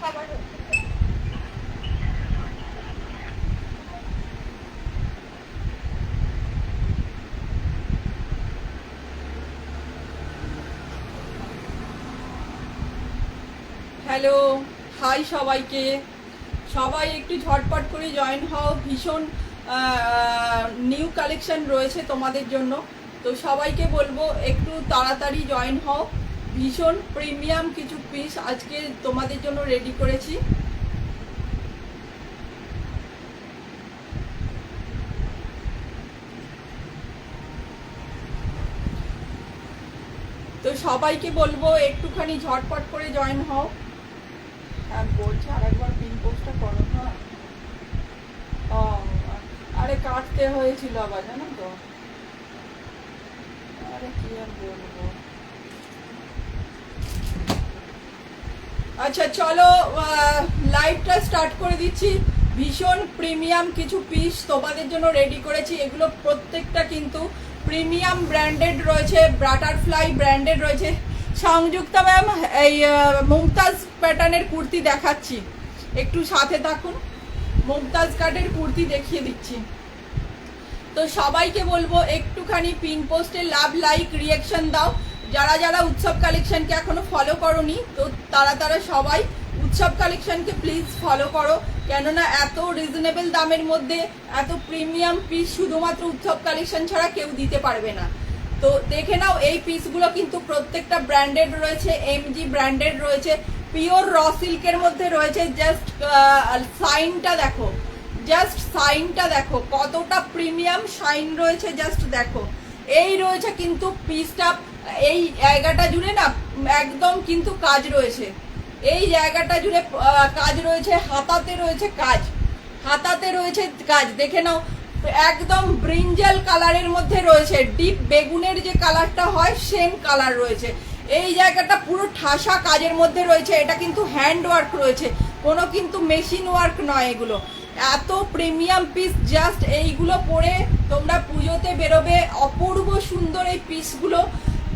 Hello, high সবাইকে। সবাই একটু ঝটপট করে জয়েন হও, ভীষণ নিউ কালেকশন রয়েছে তোমাদের জন্য। তো সবাইকে বলবো একটু তাড়াতাড়ি জয়েন হও, ভীষণ প্রিমিয়াম কিছু পিস আজকে তোমাদের জন্য রেডি করেছি। তো সবাইকে বলবো একটুখানি ঝটপট করে জয়েন হও। হ্যাঁ বলছি, আরেকবার পিন পোস্টটা করো না। ও আরে কাটতে হয়েছিল আবার, জানো তো। আরে কি আর বলবো। আচ্ছা চলো, লাইভটা স্টার্ট করে দিচ্ছি। ভীষণ প্রিমিয়াম কিছু পিস তোমাদের জন্য রেডি করেছি। এগুলো প্রত্যেকটা কিন্তু প্রিমিয়াম ব্র্যান্ডেড রয়েছে, বাটারফ্লাই ব্র্যান্ডেড রয়েছে। সংযুক্তা ম্যাম, এই মুমতাজ প্যাটার্নের কুর্তি দেখাচ্ছি, একটু সাথে থাকুন। মুমতাজ কাটের কুর্তি দেখিয়ে দিচ্ছি। তো সবাইকে বলবো একটুখানি পিন পোস্টে লাভ, লাইক, রিয়াকশন দাও। যারা যারা উৎসব কালেকশনকে এখনো ফলো করোনি, তো তারা সবাই উৎসব কালেকশনকে প্লিজ ফলো করো, কেননা এত রিজনেবল দামের মধ্যে এত প্রিমিয়াম পিস শুধুমাত্র উৎসব কালেকশন ছাড়া কেউ দিতে পারবে না। তো দেখে নাও, এই পিসগুলো কিন্তু প্রত্যেকটা ব্র্যান্ডেড রয়েছে, এমজি ব্র্যান্ডেড রয়েছে, পিওর র সিল্কের মধ্যে রয়েছে। জাস্ট সাইনটা দেখো, জাস্ট সাইনটা দেখো কতটা প্রিমিয়াম শাইন রয়েছে, জাস্ট দেখো। এই রয়েছে কিন্তু পিসটা, এই জায়গাটা জুড়ে না একদম কিন্তু কাজ রয়েছে। এই জায়গাটা জুড়ে কাজ রয়েছে, হাতাতে রয়েছে কাজ, হাতাতে রয়েছে কাজ। দেখে নাও, একদম ব্রিঞ্জাল কালারের মধ্যে রয়েছে, ডিপ বেগুনের যে কালারটা হয় সেম কালার রয়েছে। এই জায়গাটা পুরো ঠাসা কাজের মধ্যে রয়েছে। এটা কিন্তু হ্যান্ড ওয়ার্ক রয়েছে, কোনো কিন্তু মেশিন ওয়ার্ক নয়। এগুলো এত প্রিমিয়াম পিস, জাস্ট এইগুলো পরে তোমরা পুজোতে বেরোবে, অপূর্ব সুন্দর এই পিসগুলো।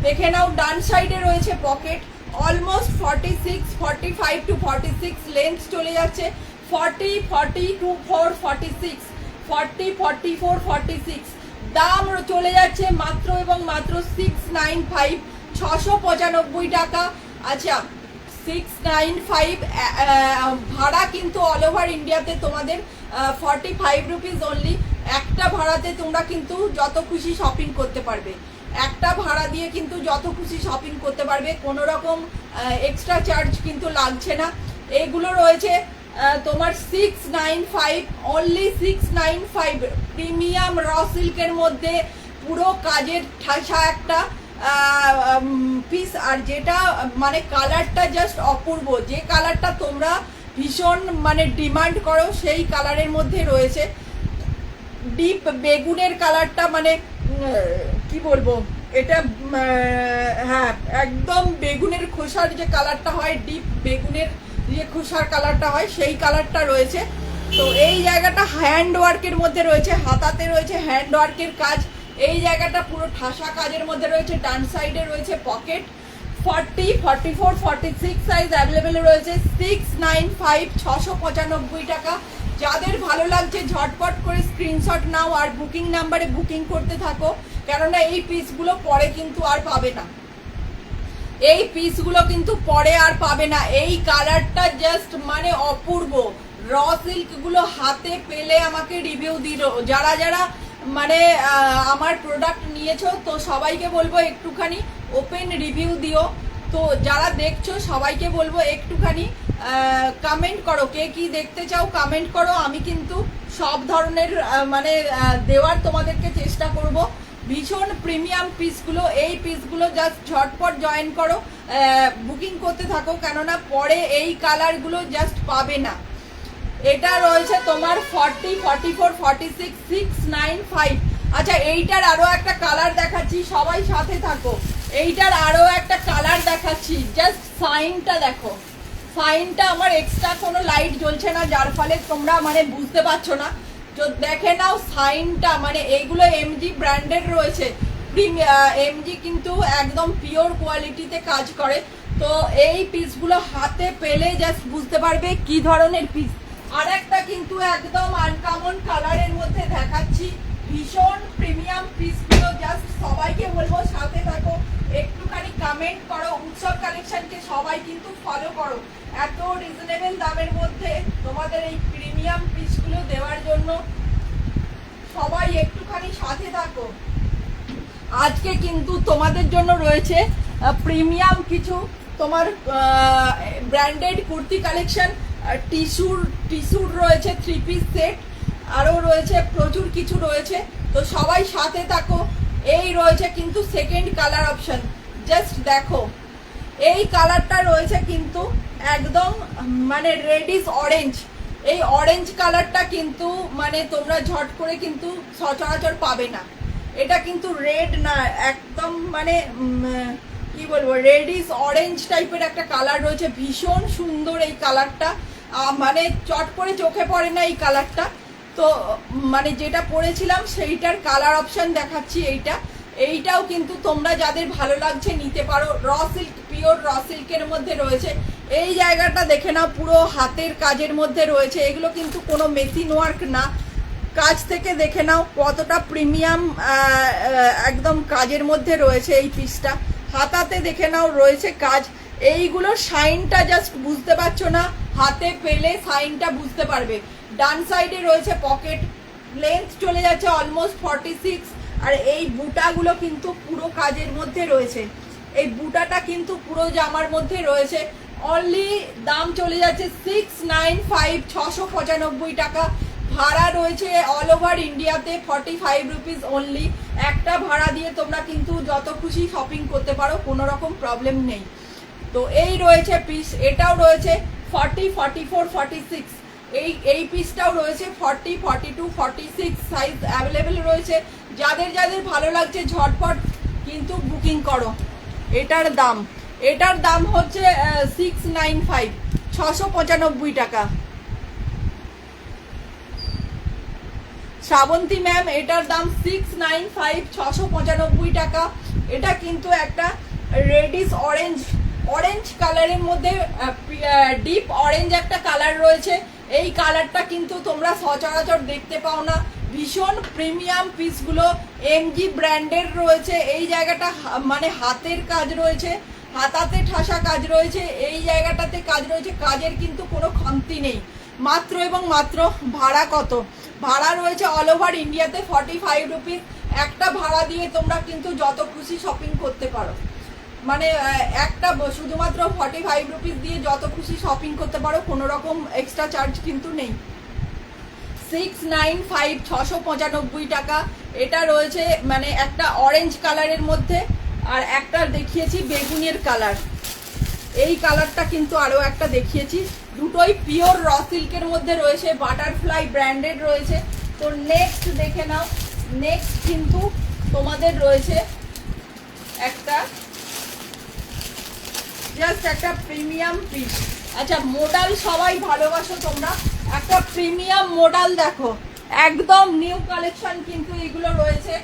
দেখে নাও, ডান সাইডে রয়েছে পকেট, অলমোস্ট 46, 45 টু 46 লেন্থ চলে যাচ্ছে। 40, 42, 4, 46, 40, 44, 46 দাম চলে যাচ্ছে মাত্র এবং মাত্র 695, 695 টাকা। আচ্ছা 695, ভাড়া কিন্তু অল ওভার ইন্ডিয়াতে তোমাদের 45 রুপিস অনলি। একটা ভাড়াতে তোমরা কিন্তু যত খুশি শপিং করতে পারবে, একটা ভাড়া দিয়ে কিন্তু যত খুশি শপিং করতে পারবে, কোনো রকম এক্সট্রা চার্জ কিন্তু লাগছে না। এগুলো রয়েছে তোমার 695, অনলি 695, প্রিমিয়াম র সিল্কের মধ্যে পুরো কাজের ঠাসা একটা পিস। আর যেটা মানে কালারটা জাস্ট অপূর্ব, যে কালারটা তোমরা ভীষণ মানে ডিমান্ড করো সেই কালারের মধ্যে রয়েছে। ডিপ বেগুনের কালারটা, মানে কি বলবো এটা, হ্যাঁ একদম বেগুনের খোসার যে কালারটা হয়, ডিপ বেগুনের যে খোসার কালারটা হয় সেই কালারটা রয়েছে। তো এই জায়গাটা হ্যান্ড ওয়ার্কের মধ্যে রয়েছে, হাতাতে রয়েছে হ্যান্ড ওয়ার্কের কাজ। এই জায়গাটা পুরো ঠাসা কাজের মধ্যে রয়েছে। ডান সাইডে রয়েছে পকেট। 40, 44, 46 সাইজ অ্যাভেলেবেল রয়েছে। 695, 695 টাকা। যাদের ভালো লাগছে ঝটপট করে স্ক্রিনশট নাও আর বুকিং নাম্বারে বুকিং করতে থাকো, কেননা এই পিসগুলো পরে কিন্তু আর পাবে না। এই পিসগুলো কিন্তু পরে আর পাবে না। এই কালারটা জাস্ট মানে অপূর্ব। র সিল্ক গুলো হাতে পেলে আমাকে রিভিউ দিল। যারা যারা মানে আমার প্রোডাক্ট নিয়েছো, তো সবাইকে বলবো একটুখানি ওপেন রিভিউ দিও। তো যারা দেখছো সবাইকে বলবো একটুখানি কমেন্ট করো, কে কি দেখতে চাও কমেন্ট করো। আমি কিন্তু সব ধরনের মানে দেওয়ার তোমাদেরকে চেষ্টা করব। ভীষণ প্রিমিয়াম পিসগুলো, এই পিসগুলো জাস্ট ঝটপট জয়েন করো, বুকিং করতে থাকো, কেননা পরে এই কালারগুলো জাস্ট পাবে না। এটা রয়েছে তোমার 40, 44, 46, 695। আচ্ছা এইটার আরো একটা কালার দেখাচ্ছি, সবাই সাথে থাকো। এইটার আরো একটা কালার দেখাচ্ছি, জাস্ট সাইনটা দেখো। সাইনটা আমার এক্সট্রা কোনো লাইট জ্বলছে না, যার ফলে তোমরা মানে বুঝতে পারছো না। তো দেখে নাও সাইনটা, মানে এইগুলো এমজি ব্র্যান্ডেড রয়েছে। এমজি কিন্তু একদম পিওর কোয়ালিটিতে কাজ করে। তো এই পিসগুলো হাতে পেলে জাস্ট বুঝতে পারবে কি ধরনের পিস। আর একটা কিন্তু একদম আনকমন কালারের মধ্যে দেখাচ্ছি, ভীষণ প্রিমিয়াম পিসগুলো। জাস্ট সবাইকে বলবো সাথে থাকো, একটুখানি কমেন্ট করো, উৎসব কালেকশনকে সবাই কিন্তু ফলো করো। এত রিজনেবল দামের মধ্যে তোমাদের এই প্রিমিয়াম পিসগুলো দেওয়ার জন্য সবাই একটুখানি সাথে থাকো। আজকে কিন্তু তোমাদের জন্য রয়েছে প্রিমিয়াম কিছু তোমার ব্র্যান্ডেড কুর্তি কালেকশন, টিস্যুর রয়েছে 3 পিস সেট, আরও রয়েছে প্রচুর কিছু রয়েছে। তো সবাই সাথে থাকো। এই রয়েছে কিন্তু সেকেন্ড কালার অপশন, জাস্ট দেখো এই কালারটা রয়েছে কিন্তু একদম মানে রেডিশ অরেঞ্জ। এই অরেঞ্জ কালারটা কিন্তু মানে তোমরা ঝট করে কিন্তু সচরাচর পাবে না। এটা কিন্তু রেড না, একদম মানে কি বলবো রেডিশ অরেঞ্জ টাইপের একটা কালার রয়েছে, ভীষণ সুন্দর এই কালারটা। মানে চট করে চোখে পড়ে না এই কালারটা। তো মানে যেটা পরেছিলাম সেইটার কালার অপশন দেখাচ্ছি। এইটাও কিন্তু তোমরা যাদের ভালো লাগছে নিতে পারো। র সিল্ক, পিওর র সিল্কের মধ্যে রয়েছে। এই জায়গাটা দেখে নাও, পুরো হাতের কাজের মধ্যে রয়েছে। এগুলো কিন্তু কোনো মেশিন ওয়ার্ক না, কাজ থেকে দেখে নাও কতটা প্রিমিয়াম একদম কাজের মধ্যে রয়েছে এই পিসটা। হাতাতে দেখে নাও রয়েছে কাজ। এইগুলোর শাইনটা জাস্ট বুঝতে পারছো না, হাতে পেলে শাইনটা বুঝতে পারবে। ডান সাইডে রয়েছে পকেট, লেন্থ চলে যাচ্ছে অলমোস্ট 46। আর এই বুটাগুলো কিন্তু পুরো কাজের মধ্যে রয়েছে। এই বুটাটা কিন্তু পুরো জামার মধ্যে রয়েছে। অনলি দাম চলে যাচ্ছে 695, 695 টাকা। ভাড়া রয়েছে অল ওভার ইন্ডিয়াতে 45 রুপিস অনলি। একটা ভাড়া দিয়ে তোমরা কিন্তু যত খুশি শপিং করতে পারো, কোনো রকম প্রবলেম নেই। তো এই রয়েছে পিস, এটাও রয়েছে 40, 44, 46। এই পিসটাও রয়েছে 40, 42, 46 সাইজ অ্যাভেলেবেল রয়েছে। যাদের যাদের ভালো লাগছে ঝটপট কিন্তু বুকিং করো। এটার দাম হচ্ছে 695, 695 টাকা। শ্রাবন্তী ম্যাম, এটার দাম 695, 695 টাকা। এটা কিন্তু একটা রেডিশ অরেঞ্জ কালারের মধ্যে ডিপ অরেঞ্জ একটা কালার রয়েছে। এই কালারটা কিন্তু তোমরা সচরাচর দেখতে পাও না। ভীষণ প্রিমিয়াম পিসগুলো এমজি ব্র্যান্ডের রয়েছে। এই জায়গাটা মানে হাতের কাজ রয়েছে, হাতাতে ঠাসা কাজ রয়েছে, এই জায়গাটাতে কাজ রয়েছে। কাজের কিন্তু কোনো খামতি নেই। মাত্র এবং মাত্র ভাড়া কত? ভাড়া রয়েছে অল ওভার ইন্ডিয়াতে 45 রুপিস। একটা ভাড়া দিয়ে তোমরা কিন্তু যত খুশি শপিং করতে পারো। মানে একটা শুধুমাত্র 45 রুপিস দিয়ে যত খুশি শপিং করতে পারো, কোনো রকম এক্সট্রা চার্জ কিন্তু নেই। 695, 695 টাকা। এটা রয়েছে মানে একটা অরেঞ্জ কালারের মধ্যে, আর একটা দেখিয়েছি বেগুনের কালার। এই কালারটা কিন্তু আরও একটা দেখিয়েছি। দুটোই পিওর র সিল্কের মধ্যে রয়েছে, বাটারফ্লাই ব্র্যান্ডেড রয়েছে। তো নেক্সট দেখে নাও, নেক্সট কিন্তু তোমাদের রয়েছে একটা জাস্ট একটা প্রিমিয়াম পিস। আচ্ছা, মডাল সবাই ভালোবাসো তোমরা, একটা প্রিমিয়াম মডাল দেখো, একদম নিউ কালেকশন কিন্তু এগুলো রয়েছে।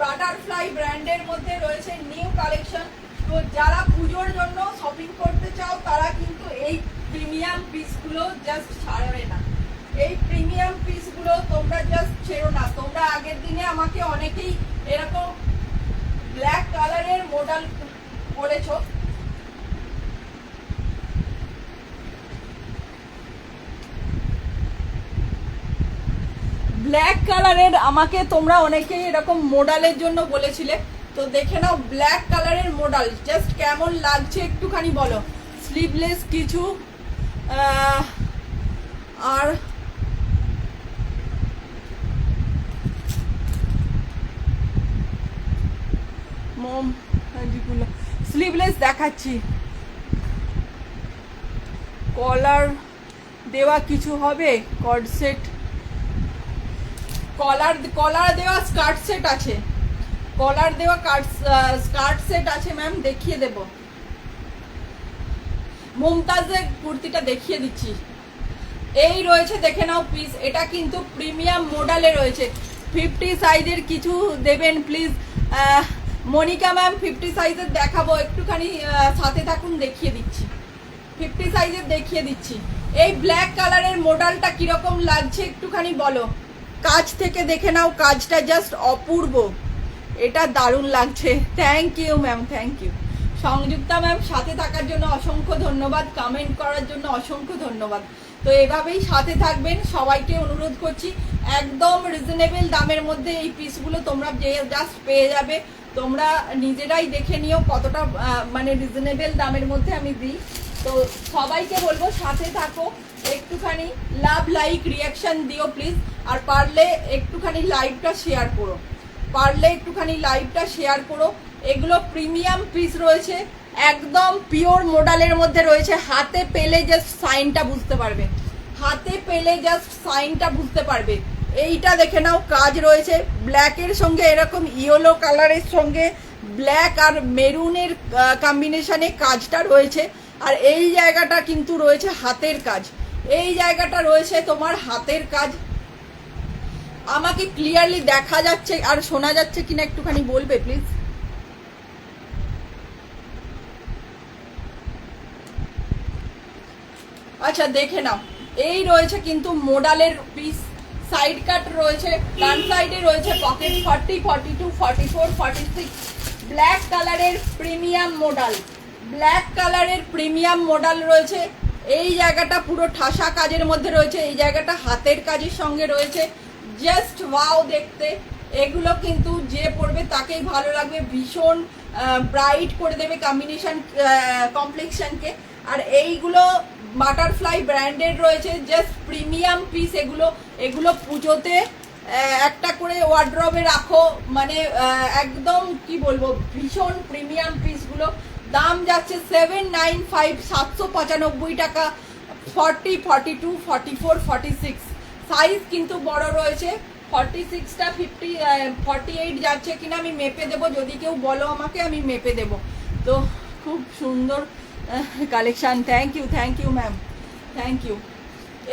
বাটারফ্লাই ব্র্যান্ডের মধ্যে রয়েছে নিউ কালেকশন। তো যারা পুজোর জন্য শপিং করতে চাও তারা কিন্তু এই প্রিমিয়াম পিসগুলো জাস্ট ছাড়বে না। এই প্রিমিয়াম পিসগুলো তোমরা জাস্ট ছেড়ো না। তোমরা আগের দিনে আমাকে অনেকেই এরকম ব্ল্যাক কালারের মডেল বলেছো। ব্ল্যাক কালারের আমাকে তোমরা অনেকেই এরকম মডেলের জন্য বলেছিলে। তো দেখে নাও ব্ল্যাক কালারের মডেল জাস্ট কেমন লাগছে একটুখানি বলো। স্লিভলেস কিছু, আর স্লিভলেস দেখাচ্ছি। কলার দেওয়া কিছু হবে, কর্ড সেট, কলার দেওয়া স্কার্ট সেট আছে, কলার দেওয়া স্কার্ট সেট আছে ম্যাম, দেখিয়ে দেব। মুমতাজের কুর্তিটা দেখিয়ে দিচ্ছি। এই রয়েছে দেখে নাও পিস। এটা কিন্তু প্রিমিয়াম মডেলে রয়েছে। 50 সাইজের কিছু দেবেন প্লিজ। মনিকা ম্যাম 50 সাইজের দেখাবো, একটুখানি সাথে থাকুন, দেখিয়ে দিচ্ছি। 50 সাইজের দেখিয়ে দিচ্ছি। এই ব্ল্যাক কালারের মডেলটা কিরকম লাগছে একটুখানি বলো, কাজ থেকে দেখে নাও, কাজটা জাস্ট অপূর্ব, এটা দারুণ লাগছে। Thank you ma'am, thank you. Sanjukta ma'am সাথে থাকার জন্য অসংখ্য ধন্যবাদ, কমেন্ট করার জন্য অসংখ্য ধন্যবাদ। তো এভাবেই সাথে থাকবেন, সবাইকে অনুরোধ করছি, একদম রিজনেবল দামের মধ্যে এই পিসগুলো তোমরা জাস্ট পেয়ে যাবে। তোমরা নিজেরাই দেখে নিও কতটা মানে রিজনেবল দামের মধ্যে আমি দিই। তো সবাইকে বলবো সাথে থাকো, একটুখানি লাভ লাইক রিয়াকশন দিও প্লিজ, আর পারলে একটুখানি লাইভটা শেয়ার করো, পারলে একটুখানি লাইভটা শেয়ার করো। এগুলো প্রিমিয়াম পিস রয়েছে, একদম পিওর মডেলের মধ্যে রয়েছে, হাতে পেলে জাস্ট সাইনটা বুঝতে পারবে, হাতে পেলে জাস্ট সাইনটা বুঝতে পারবে। এইটা দেখে নাও, কাজ রয়েছে ব্ল্যাকের সঙ্গে, এরকম ইয়েলো কালারের সঙ্গে ব্ল্যাক আর মেরুনের কম্বিনেশনে কাজটা রয়েছে। আর এই জায়গাটা কিন্তু রয়েছে হাতের কাজ, এই জায়গাটা রয়েছে তোমার হাতের কাজ। আমাকে ক্লিয়ারলি দেখা যাচ্ছে আর শোনা যাচ্ছে কিনা একটুখানি বলবে প্লিজ। আচ্ছা দেখে নাও, এই রয়েছে কিন্তু মডেলের পিস, সাইড কাট রয়েছে, ডান সাইডে রয়েছে পকেট 40, 42, 44, 46, ব্ল্যাক কালারের প্রিমিয়াম মডেল, ব্ল্যাক কালারের প্রিমিয়াম মডেল রয়েছে। এই জায়গাটা পুরো ঠাসা কাজের মধ্যে রয়েছে, এই জায়গাটা হাতের কাজের সঙ্গে রয়েছে, জাস্ট ওয়াও দেখতে। এগুলো কিন্তু যে পরবে তাকেই ভালো লাগবে, ভীষণ ব্রাইট করে দেবে কম্বিনেশন কমপ্লেক্সনকে। আর এইগুলো বাটারফ্লাই ব্র্যান্ডেড রয়েছে, জাস্ট প্রিমিয়াম পিস এগুলো। এগুলো পুজোতে একটা করে ওয়ার্ড্রবে রাখো, মানে একদম কি বলবো, ভীষণ প্রিমিয়াম পিসগুলো। দাম যাচ্ছে 795, 795 টাকা। 40, 42, 44, 46 সাইজ কিন্তু বড় রয়েছে। 46টা 48 যাচ্ছে কিনা আমি মেপে দেবো, যদি কেউ বলো আমাকে আমি মেপে দেবো। তো খুব সুন্দর collection, thank you ma'am, thank you.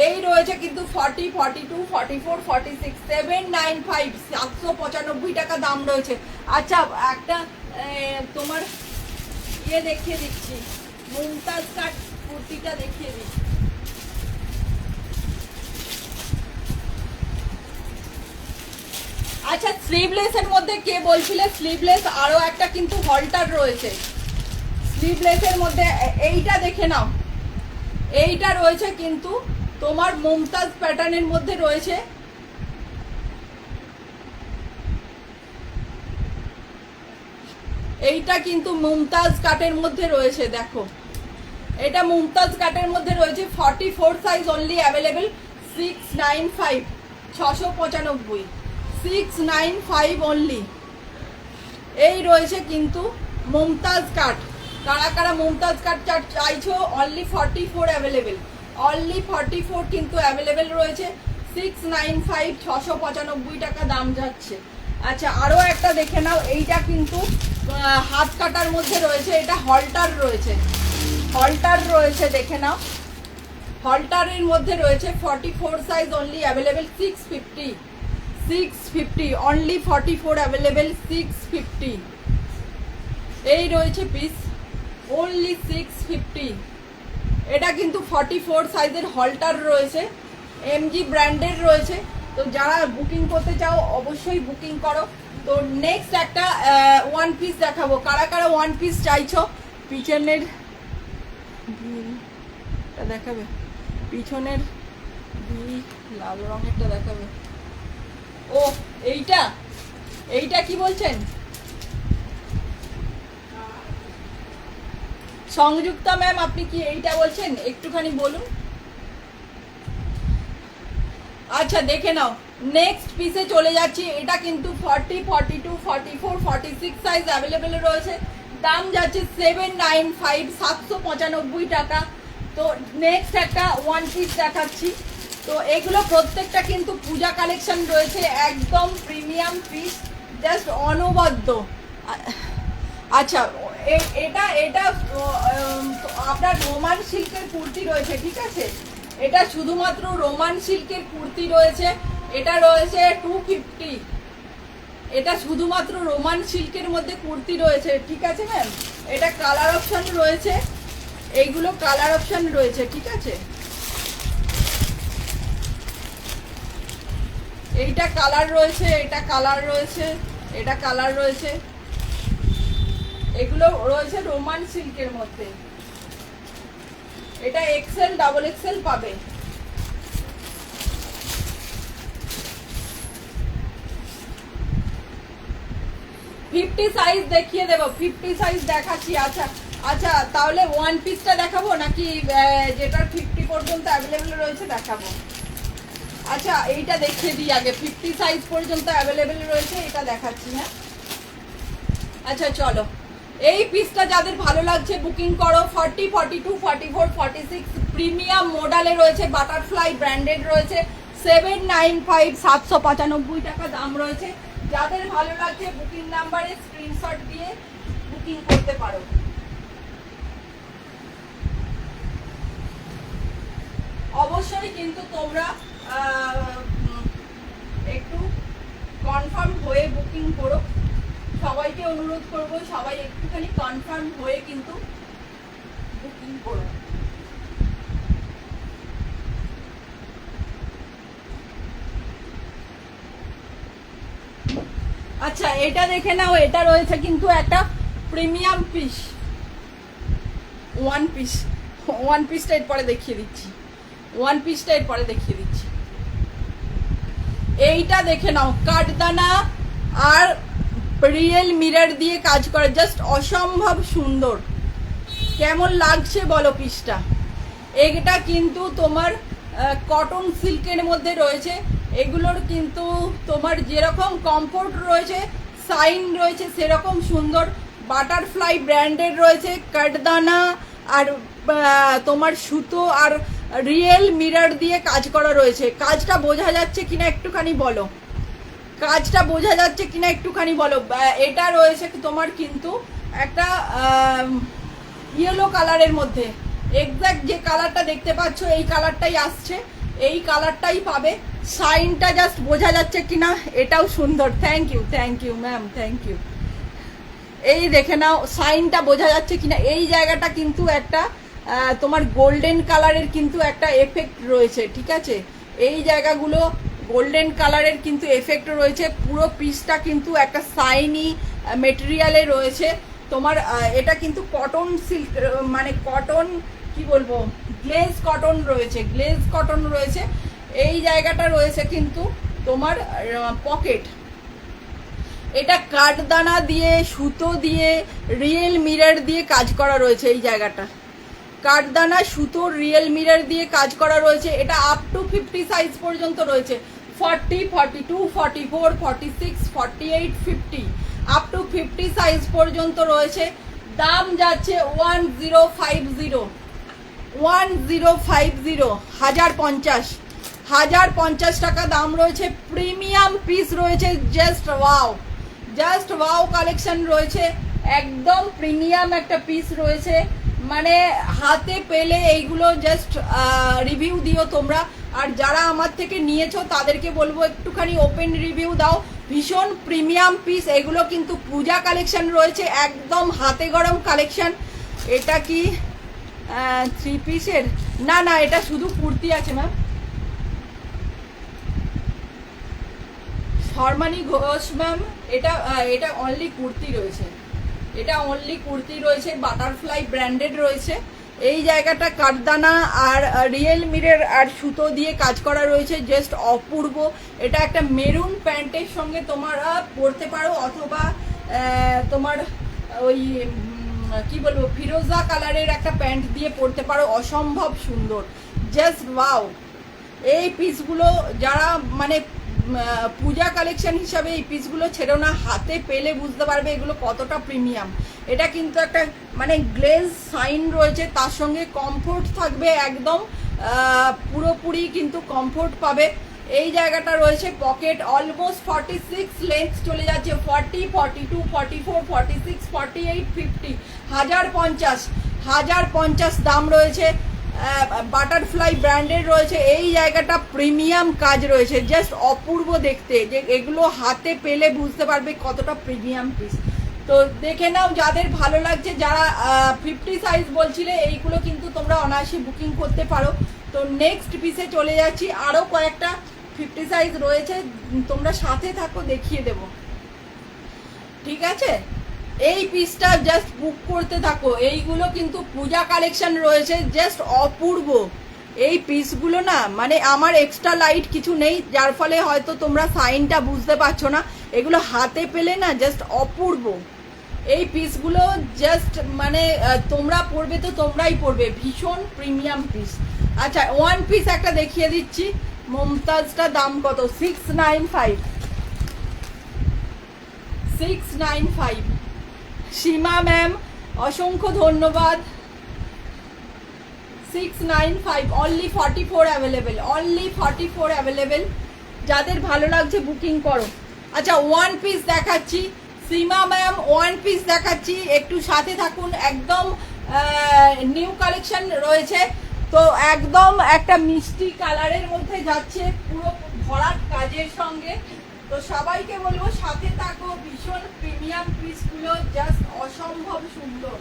এই রয়েছে কিন্তু 40, 42, 44, 46, 795, 795 টাকা দাম রয়েছে। আচ্ছা একটা তোমার ইয়ে দেখিয়ে দিচ্ছি, মুমতাজ কাট কুর্তিটা দেখিয়ে দিচ্ছি। আচ্ছা স্লিভলেস এর মধ্যে কে বলছিলে স্লিভলেস, আরো একটা কিন্তু হলটার রয়েছে স্লিভলেসের মধ্যে, এইটা দেখে নাও, এইটা রয়েছে কিন্তু তোমার মুমতাজ প্যাটার্নের মধ্যে রয়েছে। এইটা কিন্তু মুমতাজ কাটের মধ্যে রয়েছে, দেখো এটা মুমতাজ কাটের মধ্যে রয়েছে। 44 সাইজ অনলি অ্যাভেলেবেল, 695, 695, 695 অনলি। এই রয়েছে কিন্তু মুমতাজ কাট, কারা কারা মুমতাজ কাট চাইছো, অনলি 44 অ্যাভেলেবেল, অনলি 44 কিন্তু অ্যাভেলেবেল রয়েছে। 695, 695 টাকা দাম যাচ্ছে। আচ্ছা আরো একটা দেখে নাও, এইটা কিন্তু হাত কাটার মধ্যে রয়েছে, এটা হলটার রয়েছে, হলটার রয়েছে দেখে নাও, হলটারের মধ্যে রয়েছে। 44 size only available, 650, 650 only, 44 available, 650। এই রয়েছে পিস অনলি 650। এটা কিন্তু 44 সাইজের হলটার রয়েছে, এমজি ব্র্যান্ডের রয়েছে। তো যারা বুকিং করতে চাও অবশ্যই বুকিং করো। তো নেক্সট একটা ওয়ান পিস দেখাবো, কারা কারা ওয়ান পিস চাইছো। পিছনের দেখাবে, পিছনের লাল রঙেরটা দেখাবে। ও এইটা, এইটা কি বলছেন সংযুক্তা ম্যাম, আপনি কি এইটা বলছেন একটুখানি বলুন। আচ্ছা দেখে নাও, নেক্সট পিসে চলে যাচ্ছি। এটা কিন্তু 40, 42, 44, 46 সাইজ অ্যাভেলেবেল রয়েছে। দাম যাচ্ছে 795, 795 টাকা। তো নেক্সট একটা ওয়ান পিস দেখাচ্ছি। তো এগুলো প্রত্যেকটা কিন্তু পূজা কালেকশন রয়েছে, একদম প্রিমিয়াম পিস, জাস্ট অনবদ্য। আচ্ছা এটা এটা আপনার রোমান সিল্কের কুর্তি রয়েছে, ঠিক আছে, এটা শুধুমাত্র রোমান সিল্কের কুর্তি রয়েছে। এটা রয়েছে 250, এটা শুধুমাত্র রোমান সিল্কের মধ্যে কুর্তি রয়েছে, ঠিক আছে ম্যাম। এটা কালার অপশন রয়েছে, এইগুলো কালার অপশন রয়েছে, ঠিক আছে। এইটা কালার রয়েছে, এটা কালার রয়েছে, এটা কালার রয়েছে, এগুলো রয়েছে রোমান সিল্কের মধ্যে। এটা এক্সেল ডাবল এক্সেল পাবে। ফিফটি সাইজ দেখিয়ে দেবো, 50 সাইজ দেখাচ্ছি। আচ্ছা আচ্ছা, তাহলে ওয়ান পিসটা দেখাবো নাকি যেটার 50 পর্যন্ত অ্যাভেলেবেল রয়েছে দেখাবো? আচ্ছা এইটা দেখিয়ে দিই আগে, 50 সাইজ পর্যন্ত অ্যাভেলেবেল রয়েছে, এটা দেখাচ্ছি। হ্যাঁ আচ্ছা চলো, এই পিসটা যাদের ভালো লাগছে বুকিং করো। 40, 42, 44, 46 প্রিমিয়াম মডেলে রয়েছে, বাটারফ্লাই ব্র্যান্ডেড রয়েছে, 795 795 টাকা দাম রয়েছে। যাদের ভালো লাগছে বুকিং নাম্বারে স্ক্রিনশট দিয়ে বুকিং করতে পারো। অবশ্যই কিন্তু তোমরা একটু কনফার্ম হয়ে বুকিং করো, সবাইকে অনুরোধ করব সবাই একটুখানি কনফার্ম হয়ে কিন্তু বুকিং করো। আচ্ছা এটা দেখে নাও, এটা রয়েছে কিন্তু একটা প্রিমিয়াম পিস, ওয়ান পিসটা এরপরে দেখিয়ে দিচ্ছি, ওয়ান পিসটা এরপরে দেখিয়ে দিচ্ছি। এইটা দেখে নাও, কাঠদানা আর রিয়েল মিরর দিয়ে কাজ করে, জাস্ট অসম্ভব সুন্দর। কেমন লাগছে বলো পিসটা? এটা কিন্তু তোমার কটন সিল্কের মধ্যে রয়েছে, এগুলোর কিন্তু তোমার যেরকম কমফোর্ট রয়েছে, সাইন রয়েছে, সেরকম সুন্দর। বাটারফ্লাই ব্র্যান্ডেড রয়েছে, কাঠদানা আর তোমার সুতো আর রিয়েল মিরর দিয়ে কাজ করা রয়েছে। কাজটা বোঝা যাচ্ছে কিনা একটুখানি বলো, কাজটা বোঝা যাচ্ছে কিনা একটুখানি বলো। এটা রয়েছে তোমার কিন্তু একটা ইয়েলো কালারের মধ্যে, এক্স্যাক্ট যে কালারটা দেখতে পাচ্ছ এই কালারটাই আসছে, এই কালারটাই পাবে। সাইনটা জাস্ট বোঝা যাচ্ছে কিনা, এটাও সুন্দর। Thank you ma'am, thank you. এই দেখে নাও সাইনটা বোঝা যাচ্ছে কিনা। এই জায়গাটা কিন্তু একটা তোমার গোল্ডেন কালারের কিন্তু একটা এফেক্ট রয়েছে, ঠিক আছে। এই জায়গাগুলো গোল্ডেন কালারের কিন্তু এফেক্ট রয়েছে। পুরো পিসটা কিন্তু একটা সাইনি মেটেরিয়ালে রয়েছে তোমার। এটা কিন্তু কটন সিল্ক, মানে কটন কি বলবো, গ্লেজ কটন রয়েছে, গ্লেজ কটন রয়েছে। এই জায়গাটা রয়েছে কিন্তু তোমার পকেট। এটা কাঠদানা দিয়ে, সুতো দিয়ে, রিয়েল মিরর দিয়ে কাজ করা রয়েছে। এই জায়গাটা কাঠদানা, সুতো, রিয়েল মিরর দিয়ে কাজ করা রয়েছে। এটা আপ টু 50 সাইজ পর্যন্ত রয়েছে, 40, 42, 44, 46, 48, 50 আপ টু 50 সাইজ পর্যন্ত রয়েছে। দাম যাচ্ছে 1050, 1050 টাকা দাম রয়েছে। প্রিমিয়াম পিস রয়েছে, জাস্ট ওয়াও কালেকশন রয়েছে, একদম প্রিমিয়াম একটা পিস রয়েছে। মানে হাতে পেলে এইগুলো জাস্ট রিভিউ দিও তোমরা। আর যারা আমার থেকে নিয়েছো তাদেরকে বলবো একটুখানি ওপেন রিভিউ দাও। ভীষণ প্রিমিয়াম পিস, এগুলো কিন্তু পূজা কালেকশন রয়েছে, একদম হাতে গরম কালেকশন। এটা কি 3 পিসের? না না, এটা শুধু কুর্তি আছে ম্যাম। শর্মানি ঘোষ ম্যাম, এটা অনলি কুর্তি রয়েছে, এটা অনলি কুর্তি রয়েছে, বাটারফ্লাই ব্র্যান্ডেড রয়েছে। এই জায়গাটা কাঠদানা আর রিয়েল মিরর আর সুতো দিয়ে কাজ করা রয়েছে, জাস্ট অপূর্ব। এটা একটা মেরুন প্যান্টের সঙ্গে তোমরা পরতে পারো, অথবা তোমার ওই কি বলবো, ফিরোজা কালারের একটা প্যান্ট দিয়ে পরতে পারো, অসম্ভব সুন্দর, জাস্ট ওয়াও। এই পিসগুলো যারা মানে পূজা কালেকশন হিসাবে এই পিসগুলো ছেড়ো না, হাতে পেলে বুঝতে পারবে এগুলো কতটা প্রিমিয়াম। এটা কিন্তু একটা মানে গ্লেজ সাইন রয়েছে, তার সঙ্গে কমফোর্ট থাকবে, একদম পুরোপুরি কিন্তু কমফোর্ট পাবে। এই জায়গাটা রয়েছে পকেট, অলমোস্ট 46 লেন্থ চলে যাচ্ছে, 40, 42, 44, 46, 48, 50, 1050 দাম রয়েছে। বাটারফ্লাই ব্র্যান্ডের রয়েছে। এই জায়গাটা প্রিমিয়াম কাজ রয়েছে, জাস্ট অপূর্ব দেখতে, যে এগুলো হাতে পেলে বুঝতে পারবে কতটা প্রিমিয়াম পিস। তো দেখে নাও যাদের ভালো লাগছে, যারা 50 সাইজ বলছিলে এইগুলো কিন্তু তোমরা অনায়াসে বুকিং করতে পারো। তো নেক্সট পিসে চলে যাচ্ছি, আরও কয়েকটা 50 সাইজ রয়েছে, তোমরা সাথে থাকো, দেখিয়ে দেব, ঠিক আছে? এই পিসটা জাস্ট বুক করতে থাকো। এইগুলো কিন্তু পূজা কালেকশন রয়েছে, জাস্ট অপূর্ব এই পিসগুলো না, মানে আমার এক্সট্রা লাইট কিছু নেই, যার ফলে হয়তো তোমরা সাইনটা বুঝতে পারছো না। এগুলো হাতে পেলে না জাস্ট অপূর্ব এই পিসগুলো, জাস্ট মানে তোমরা পরবে তো তোমরাই পরবে, ভীষণ প্রিমিয়াম পিস। আচ্ছা, ওয়ান পিস একটা দেখিয়ে দিচ্ছি, মমতাজটা দাম কত? 695, 695। সীমা ম্যাম অসংখ্য ধন্যবাদ। 695, অনলি 44 অ্যাভেলেবেল, অনলি 44 অ্যাভেলেবেল। যাদের ভালো লাগছে বুকিং করো। আচ্ছা, ওয়ান পিস দেখাচ্ছি, সীমা ম্যাম ওয়ান পিস দেখাচ্ছি, একটু সাথে থাকুন। একদম নিউ কালেকশন রয়েছে, তো একদম একটা মিষ্টি কালারের মধ্যে যাচ্ছে, পুরো ভরাট কাজের সঙ্গে। তো সবাইকে বলবো সাথে থাকো, ভীষণ প্রিমিয়াম পিসগুলো জাস্ট অসম্ভব সুন্দর।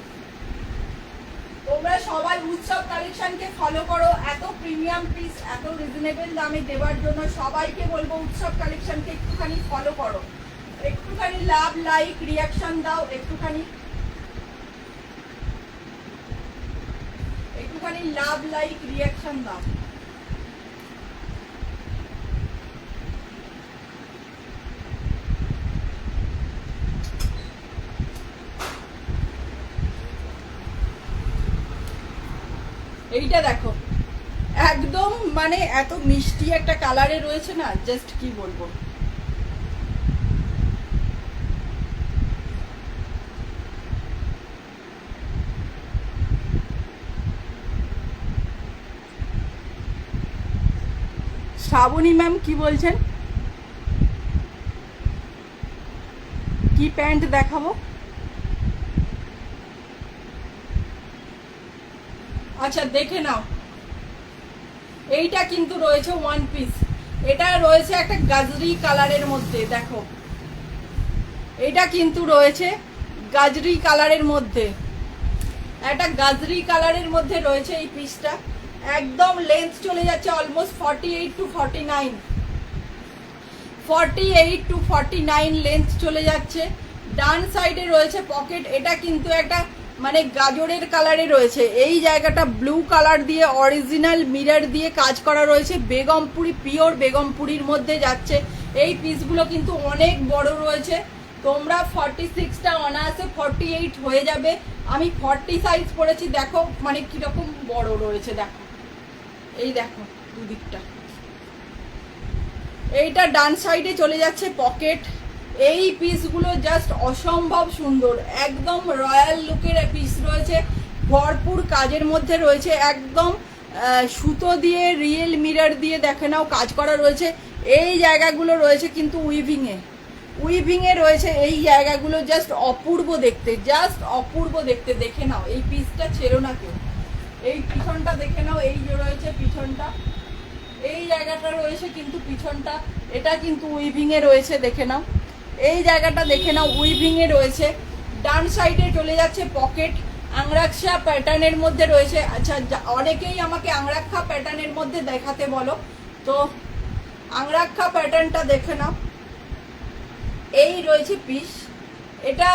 তোমরা সবাই উৎসব কালেকশনকে ফলো করো, এত প্রিমিয়াম পিস এত রিজনেবল দামে দেওয়ার জন্য সবাইকে বলবো উৎসব কালেকশনকে একটুখানি ফলো করো, একটুখানি লাভ লাইক রিয়াকশন দাও, একটুখানি লাভ লাইক রিয়াকশন দাও। এইটা দেখো, একদম মানে এত মিষ্টি একটা কালারে রয়েছে না, জাস্ট কি বলবো। শ্রাবণী ম্যাম কি বলছেন? কি প্যান্ট দেখাবো? আচ্ছা দেখে নাও, এইটা কিন্তু রয়েছে ওয়ান পিস, এটা রয়েছে একটা গাজরি কালারের মধ্যে, দেখো এটা কিন্তু রয়েছে গাজরি কালারের মধ্যে, একটা গাজরি কালারের মধ্যে রয়েছে এই পিসটা। একদম লেন্থ চলে যাচ্ছে অলমোস্ট 48 to 49, 48 to 49 লেন্থ চলে যাচ্ছে। ডান সাইডে রয়েছে পকেট, এটা কিন্তু একটা মানে গাজরের কালারে রয়েছে। এই জায়গাটা ব্লু কালার দিয়ে অরিজিনাল মিরর দিয়ে কাজ করা রয়েছে, বেগমপুরি, পিওর বেগমপুরির মধ্যে যাচ্ছে। এই পিসগুলো কিন্তু অনেক বড় রয়েছে, তোমরা 46টা অনায়াসে 48 হয়ে যাবে। আমি 40 সাইজ পরেছি, দেখো মানে কিরকম বড় রয়েছে, দেখো এই দেখো দুদিকটা। এইটা ডান সাইডে চলে যাচ্ছে পকেট। এই পিসগুলো জাস্ট অসম্ভব সুন্দর, একদম রয়্যাল লুকের পিস রয়েছে, ভরপুর কাজের মধ্যে রয়েছে, একদম সুতো দিয়ে রিয়েল মিরর দিয়ে দেখে নাও কাজ করা রয়েছে। এই জায়গাগুলো রয়েছে কিন্তু উইভিংয়ে রয়েছে এই জায়গাগুলো, জাস্ট অপূর্ব দেখতে, জাস্ট অপূর্ব দেখতে। দেখে নাও এই পিসটা, ছেড়ো না কেউ। এই পিছনটা দেখে নাও, এই যে রয়েছে পিছনটা, এই জায়গাটা রয়েছে কিন্তু পিছনটা, এটা কিন্তু উইভিংয়ে রয়েছে, দেখে নাও এই জায়গাটা, দেখে নাও উইভিংয়ে রয়েছে। ডান সাইডে চলে যাচ্ছে পকেট, আংরাক্ষা প্যাটার্নের মধ্যে রয়েছে। আচ্ছা, অনেকেই আমাকে আংরাক্ষা প্যাটার্নের মধ্যে দেখাতে বলো, তো আংরাক্ষা প্যাটার্নটা দেখে নাও। এই রয়েছে পিস, এটা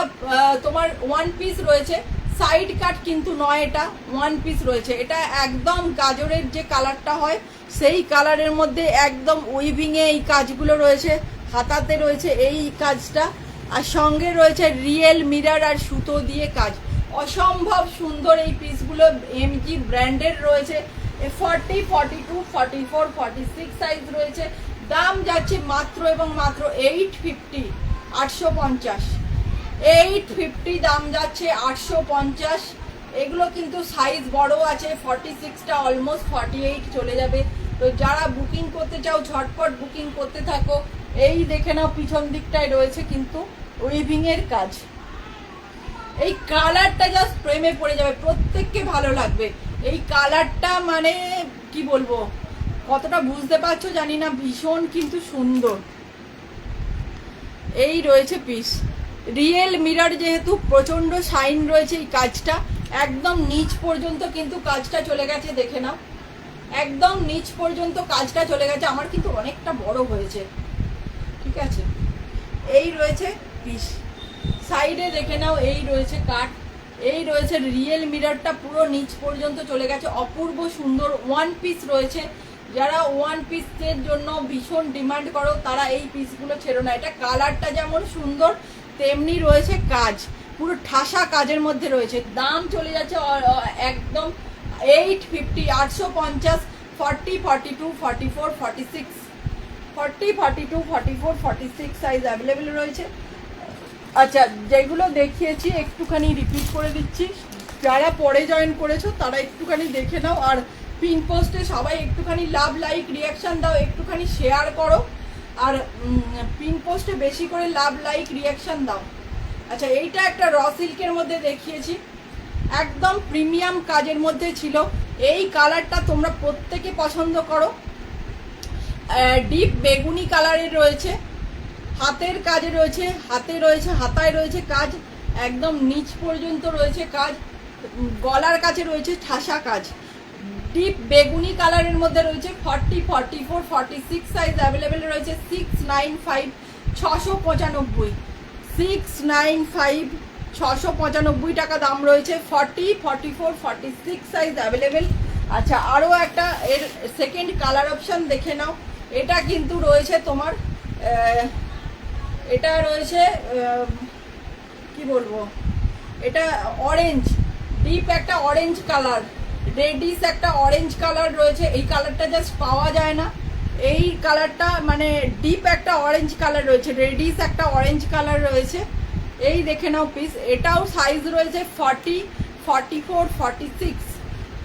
তোমার ওয়ান পিস রয়েছে, সাইড কাট কিন্তু নয়, এটা ওয়ান পিস রয়েছে। এটা একদম গাজরের যে কালারটা হয় সেই কালারের মধ্যে একদম উইভিংয়ে এই কাজগুলো রয়েছে, হাতাতে রয়েছে এই কাজটা, আর সঙ্গে রয়েছে রিয়েল মিরর আর সুতো দিয়ে কাজ। অসম্ভব সুন্দর এই পিসগুলো, এমজি ব্র্যান্ডের রয়েছে। 40, 42, 44, 46 সাইজ রয়েছে। দাম যাচ্ছে মাত্র এবং মাত্র 850, 850, 850 দাম যাচ্ছে, 850। এগুলো কিন্তু সাইজ বড় আছে, 46টা অলমোস্ট 48 চলে যাবে। তো যারা বুকিং করতে চাও ঝটপট বুকিং করতে থাকো। এই দেখে নাও পিছন দিকটায় রয়েছে কিন্তু উইভিং এর কাজ। এই কালারটা জাস্ট প্রেমে পড়ে যাবে, প্রত্যেককে ভালো লাগবে। এই কালারটা মানে কি বলবো, কতটা বুঝতে পারছো জানি না, ভীষণ কিন্তু সুন্দর। এই রয়েছে পিস, রিয়েল মিরর যেহেতু প্রচন্ড শাইন রয়েছে, এই কাজটা একদম নিচ পর্যন্ত কিন্তু কাজটা চলে গেছে, দেখে নাও একদম নিচ পর্যন্ত কাজটা চলে গেছে। আমার কিন্তু অনেকটা বড় হয়েছে, ঠিক আছে। এই রয়েছে পিস, সাইডে দেখে নাও এই রয়েছে কাট, এই রয়েছে রিয়েল মিররটা পুরো নিচ পর্যন্ত চলে গেছে, অপূর্ব সুন্দর ওয়ান পিস রয়েছে। যারা ওয়ান পিসের জন্য ভীষণ ডিমান্ড করো তারা এই পিসগুলো ছেড়ো না। এটা কালারটা যেমন সুন্দর তেমনি রয়েছে কাজ, পুরো ঠাসা কাজের মধ্যে রয়েছে। দাম চলে যাচ্ছে একদম 850, 850, 40, 42, 44, 46, 40, 42, 44, 46 সাইজ অ্যাভেলেবেল রয়েছে। আচ্ছা, যেগুলো দেখিয়েছি একটুখানি রিপিট করে দিচ্ছি, যারা পরে জয়েন করেছো তারা একটুখানি দেখে নাও। আর পিন পোস্টে সবাই একটুখানি লাভ, লাইক, রিয়াকশান দাও, একটুখানি শেয়ার করো, আর পিন পোস্টে বেশি করে লাভ, লাইক, রিয়াকশান দাও। আচ্ছা, এইটা একটা র সিল্কের মধ্যে দেখিয়েছি, একদম প্রিমিয়াম কাজের মধ্যে ছিল। এই কালারটা তোমরা প্রত্যেকে পছন্দ করো, ডিপ বেগুনি কালারের রয়েছে, হাতের কাজে রয়েছে, হাতায় রয়েছে কাজ, একদম নিচ পর্যন্ত রয়েছে কাজ, গলার কাছে রয়েছে ঠাসা কাজ। ডিপ বেগুনি কালারের মধ্যে রয়েছে 40, 44, 46 সাইজ অ্যাভেলেবেল রয়েছে। 695, 695, 695, 695 টাকা দাম রয়েছে। 40, 44, 46 সাইজ অ্যাভেলেবেল। আচ্ছা, আরও একটা এর সেকেন্ড কালার অপশান দেখে নাও। এটা কিন্তু রয়েছে তোমার, এটা রয়েছে কি বলবো, এটা অরেঞ্জ, ডিপ একটা অরেঞ্জ কালার, রেডিশ একটা অরেঞ্জ কালার রয়েছে। এই কালারটা জাস্ট পাওয়া যায় না, এই কালারটা মানে ডিপ একটা অরেঞ্জ কালার রয়েছে, রেডিশ একটা অরেঞ্জ কালার রয়েছে। এই দেখে নাও পিস, এটাও সাইজ রয়েছে 40, 44, 46,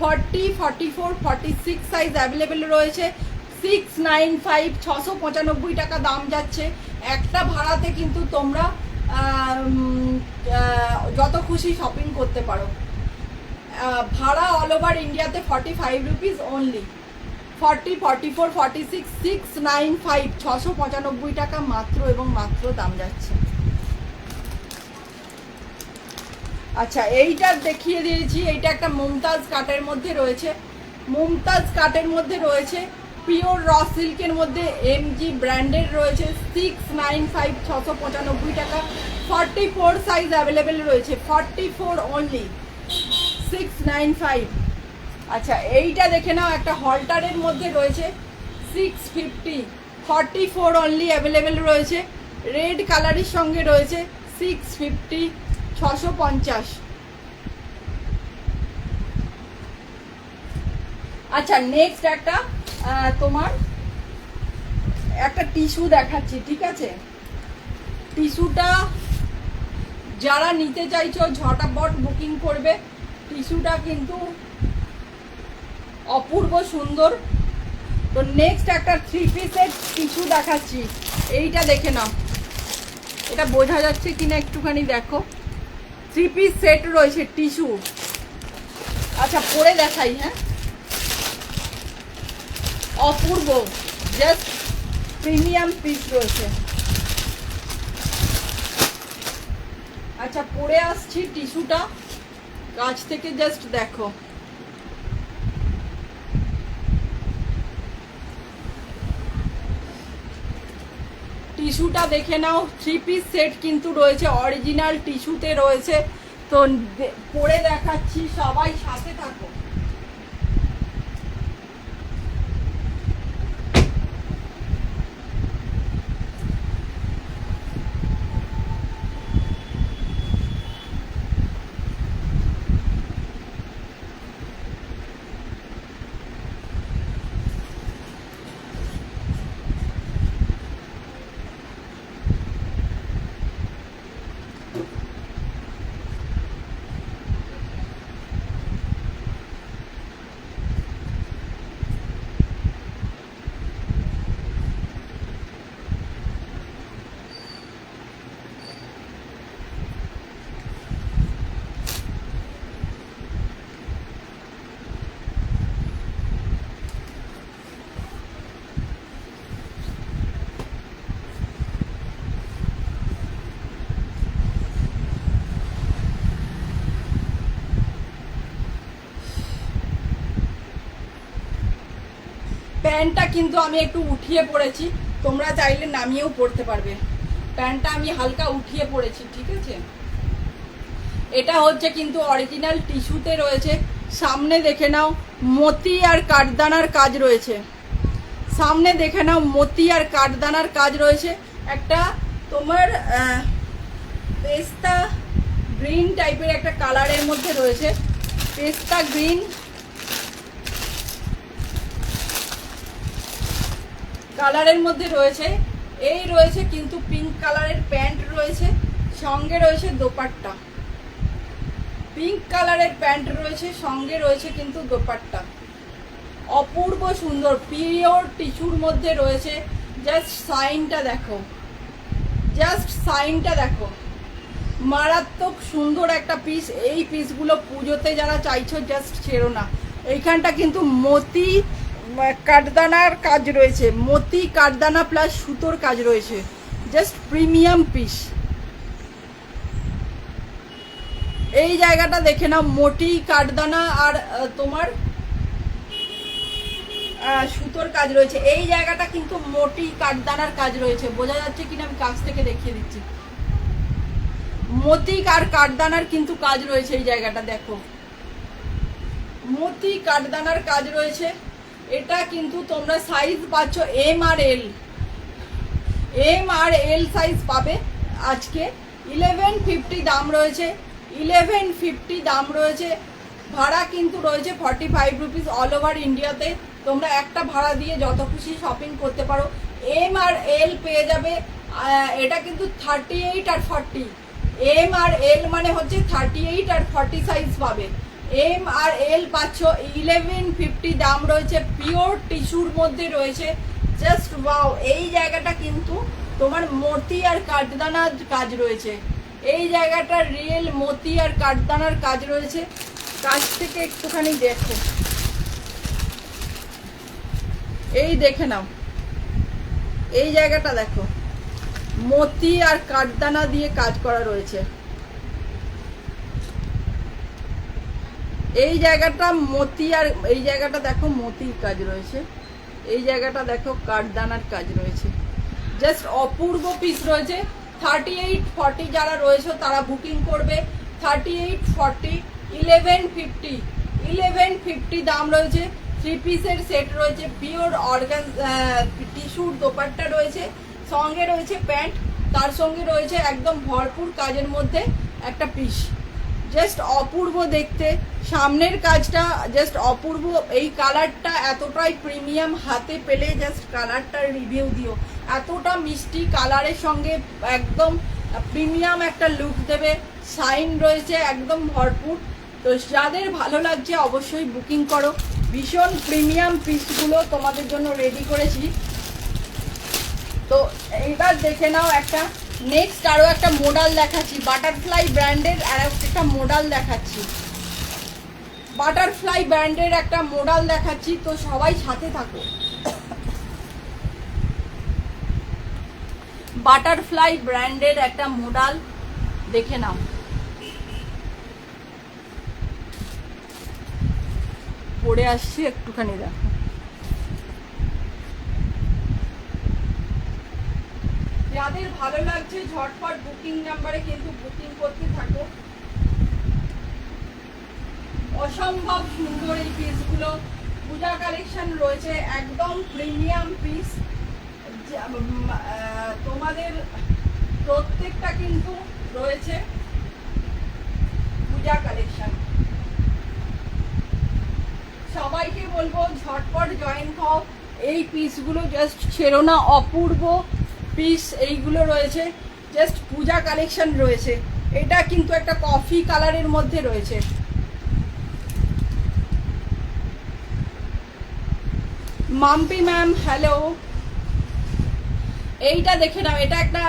40, 44, 46 সাইজ অ্যাভেলেবেল রয়েছে। 695, 695 টাকা দাম যাচ্ছে। একটা ভাড়াতে কিন্তু তোমরা যত খুশি শপিং করতে পারো। ভাড়া অল ওভার ইন্ডিয়াতে 45 রুপিস অনলি। 40, 44, 46, 695, 695 টাকা মাত্র এবং মাত্র দাম যাচ্ছে। আচ্ছা, এইটা দেখিয়ে দিয়েছি, এইটা একটা মুমতাজ কাটের মধ্যে রয়েছে, মুমতাজ কাটের মধ্যে রয়েছে, পিওর র সিল্কের মধ্যে এমজি ব্র্যান্ডের রয়েছে। 695, 695 টাকা। 44 সাইজ অ্যাভেলেবেল রয়েছে, 44 অনলি, 695। আচ্ছা, এইটা দেখে নাও, একটা হলটারের মধ্যে রয়েছে 650, 44 অনলি অ্যাভেলেবেল রয়েছে। রেড কালারের সঙ্গে রয়েছে 650, 650। আচ্ছা, নেক্সট একটা তোমার একটা টিস্যু দেখাচ্ছি, ঠিক আছে। টিস্যুটা যারা নিতে চাইছো ঝটাপট বুকিং করবে। টিস্যুটা কিন্তু অপূর্ব সুন্দর। তো নেক্সট একটা 3 পিসের টিস্যু দেখাচ্ছি, এইটা দেখে নাও, এটা বোঝা যাচ্ছে কিনা একটুখানি দেখো। 3 পিস সেট রয়েছে টিস্যু। আচ্ছা, পরে দেখাই, হ্যাঁ, অপূর্ব জাস্ট প্রিমিয়াম পিস রয়েছে। আচ্ছা, পরে আসছি টিস্যুটা কাছ থেকে, জাস্ট দেখো। টিস্যুটা দেখে নাও, 3 পিস সেট কিন্তু রয়েছে, অরিজিনাল টিস্যুতে রয়েছে। তো পরে দেখাচ্ছি, সবাই সাথে থাকো। প্যান্টটা কিন্তু আমি একটু উঠিয়ে পড়েছি, তোমরা চাইলে নামিয়েও পড়তে পারবে। প্যান্টটা আমি হালকা উঠিয়ে পড়েছি, ঠিক আছে। এটা হচ্ছে কিন্তু অরিজিনাল টিস্যুতে রয়েছে। সামনে দেখে নাও মতি আর কাঠদানার কাজ রয়েছে, সামনে দেখে নাও মতি আর কাঠদানার কাজ রয়েছে। একটা তোমার পেস্তা গ্রিন টাইপের একটা কালারের মধ্যে রয়েছে, পেস্তা গ্রিন কালারের মধ্যে রয়েছে। এই রয়েছে কিন্তু পিঙ্ক কালারের প্যান্ট রয়েছে, সঙ্গে রয়েছে দোপাট্টা। পিঙ্ক কালারের প্যান্ট রয়েছে, সঙ্গে রয়েছে কিন্তু দোপাট্টা। অপূর্ব সুন্দর পিওর টিস্যুর মধ্যে রয়েছে। জাস্ট সাইনটা দেখো, জাস্ট সাইনটা দেখো, মারাত্মক সুন্দর একটা পিস। এই পিসগুলো পুজোতে যারা চাইছো জাস্ট ছেড়ো না। এইখানটা কিন্তু মতি কাঠদানার কাজ রয়েছে, মতি কাঠদানা প্লাস সুতোর কাজ রয়েছে, জাস্ট প্রিমিয়াম পিস। এই জায়গাটা দেখে নাও, মোটি কাঠদানা আর তোমার সুতোর কাজ রয়েছে। এই জায়গাটা কিন্তু মোটি কাঠদানার কাজ রয়েছে, বোঝা যাচ্ছে কিনা আমি কাছ থেকে দেখিয়ে দিচ্ছি। মতি আর কাঠদানার কিন্তু কাজ রয়েছে, এই জায়গাটা দেখো, মতি কাঠদানার কাজ রয়েছে। এটা কিন্তু তোমরা সাইজ পাচ্ছ এম আর এল সাইজ পাবে। আজকে 1150 দাম রয়েছে, 1150 দাম রয়েছে। ভাড়া কিন্তু রয়েছে 45 রুপিস অল ওভার ইন্ডিয়াতে। তোমরা একটা ভাড়া দিয়ে যত খুশি শপিং করতে পারো। এম আর এল পেয়ে যাবে। এটা কিন্তু 38 আর 40, এম আর এল মানে হচ্ছে 38 আর 40 সাইজ পাবে। এম আর এল পাচ্ছ 1150 দাম রয়েছে, পিওর টিস্যুর মধ্যে রয়েছে। Just wow. এই জায়গাটা কিন্তু তোমার মতি আর কাঠদানার কাজ রয়েছে, এই জায়গাটা রিয়েল মতি আর কাঠদানার কাজ রয়েছে। কাছ থেকে একটুখানি দেখো, এই দেখে নাও, এই জায়গাটা দেখো, মতি আর কাঠদানা দিয়ে কাজ করা রয়েছে। এই জায়গাটা মতি আর এই জায়গাটা দেখো মতির কাজ রয়েছে, এই জায়গাটা দেখো কাঠদানার কাজ রয়েছে। জাস্ট অপূর্ব পিস রয়েছে। 38 40 যারা রয়েছে তারা বুকিং করবে। 38 40 1150 দাম রয়েছে। 3 পিসের সেট রয়েছে, পিওর অর্গান টিস্যুর দোপাট্টা রয়েছে, সঙ্গে রয়েছে প্যান্ট, তার সঙ্গে রয়েছে একদম ভরপুর কাজের মধ্যে একটা পিস। জাস্ট অপূর্ব দেখতে, সামনের কাজটা জাস্ট অপূর্ব। এই কালারটা এতটাই প্রিমিয়াম, হাতে পেলে জাস্ট কালারটার রিভিউ দিও। এতটা মিষ্টি কালারের সঙ্গে একদম প্রিমিয়াম একটা লুক দেবে। শাইন রয়েছে একদম ভরপুর। তো যাদের ভালো লাগছে অবশ্যই বুকিং করো। ভীষণ প্রিমিয়াম পিসগুলো তোমাদের জন্য রেডি করেছি। তো এইবার দেখে নাও একটা নেক্সট আরও একটা মডেল দেখাচ্ছি, বাটারফ্লাই ব্র্যান্ডের আর একটা মডেল দেখাচ্ছি। বাটারফ্লাই ব্র্যান্ডের একটা মডেল দেখাচ্ছি, তো সবাই সাথে থাকো। বাটারফ্লাই ব্র্যান্ডের একটা মডেল দেখে নাও। পরে আসছি একটুখানি দেখো। যাদের ভালো লাগছে ঝটপট বুকিং নাম্বারে কিন্তু বুকিং করতে থাকো। অসম্ভব সুন্দর এই পিসগুলো, পূজা কালেকশন রয়েছে, একদম প্রিমিয়াম পিস। তোমাদের প্রত্যেকটা কিন্তু রয়েছে পূজা কালেকশন। সবাইকে বলবো ঝটপট জয়েন হও। এই পিসগুলো জাস্ট ছেড়ো না, অপূর্ব পিস এইগুলো রয়েছে। জাস্ট পূজা কালেকশন রয়েছে। এটা কিন্তু একটা কফি কালারের মধ্যে রয়েছে। মাম্পি ম্যাম হ্যালো, এইটা দেখে নাও, এটা একটা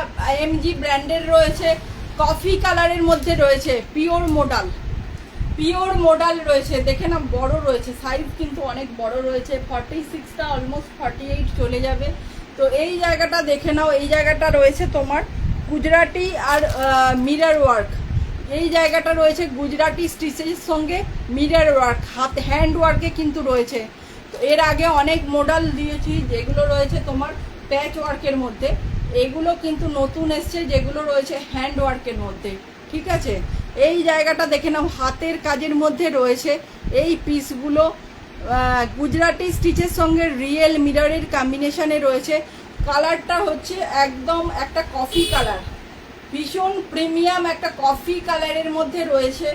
এমজি ব্র্যান্ডের রয়েছে, কফি কালারের মধ্যে রয়েছে, পিওর মডেল, পিওর মডেল রয়েছে। দেখে না বড় রয়েছে, সাইজ কিন্তু অনেক বড় রয়েছে। 46টা অলমোস্ট 48 চলে যাবে। তো এই জায়গাটা দেখে নাও, এই জায়গাটা রয়েছে তোমার গুজরাটি আর মিরর ওয়ার্ক। এই জায়গাটা রয়েছে গুজরাটি স্টিচের সঙ্গে মিরর ওয়ার্ক, হাত হ্যান্ড ওয়ার্কে কিন্তু রয়েছে। তো এর আগে অনেক মডেল দিয়েছি যেগুলো রয়েছে তোমার প্যাচ ওয়ার্কের মধ্যে, এগুলো কিন্তু নতুন এসছে যেগুলো রয়েছে হ্যান্ড ওয়ার্কের মধ্যে। ঠিক আছে, এই জায়গাটা দেখে নাও, হাতের কাজের মধ্যে রয়েছে এই পিসগুলো। গুজরাটি স্টিচের সঙ্গে রিয়েল মিররের কম্বিনেশনে রয়েছে। কালারটা হচ্ছে একদম একটা কফি কালার, ভীষণ প্রিমিয়াম একটা কফি কালারের মধ্যে রয়েছে।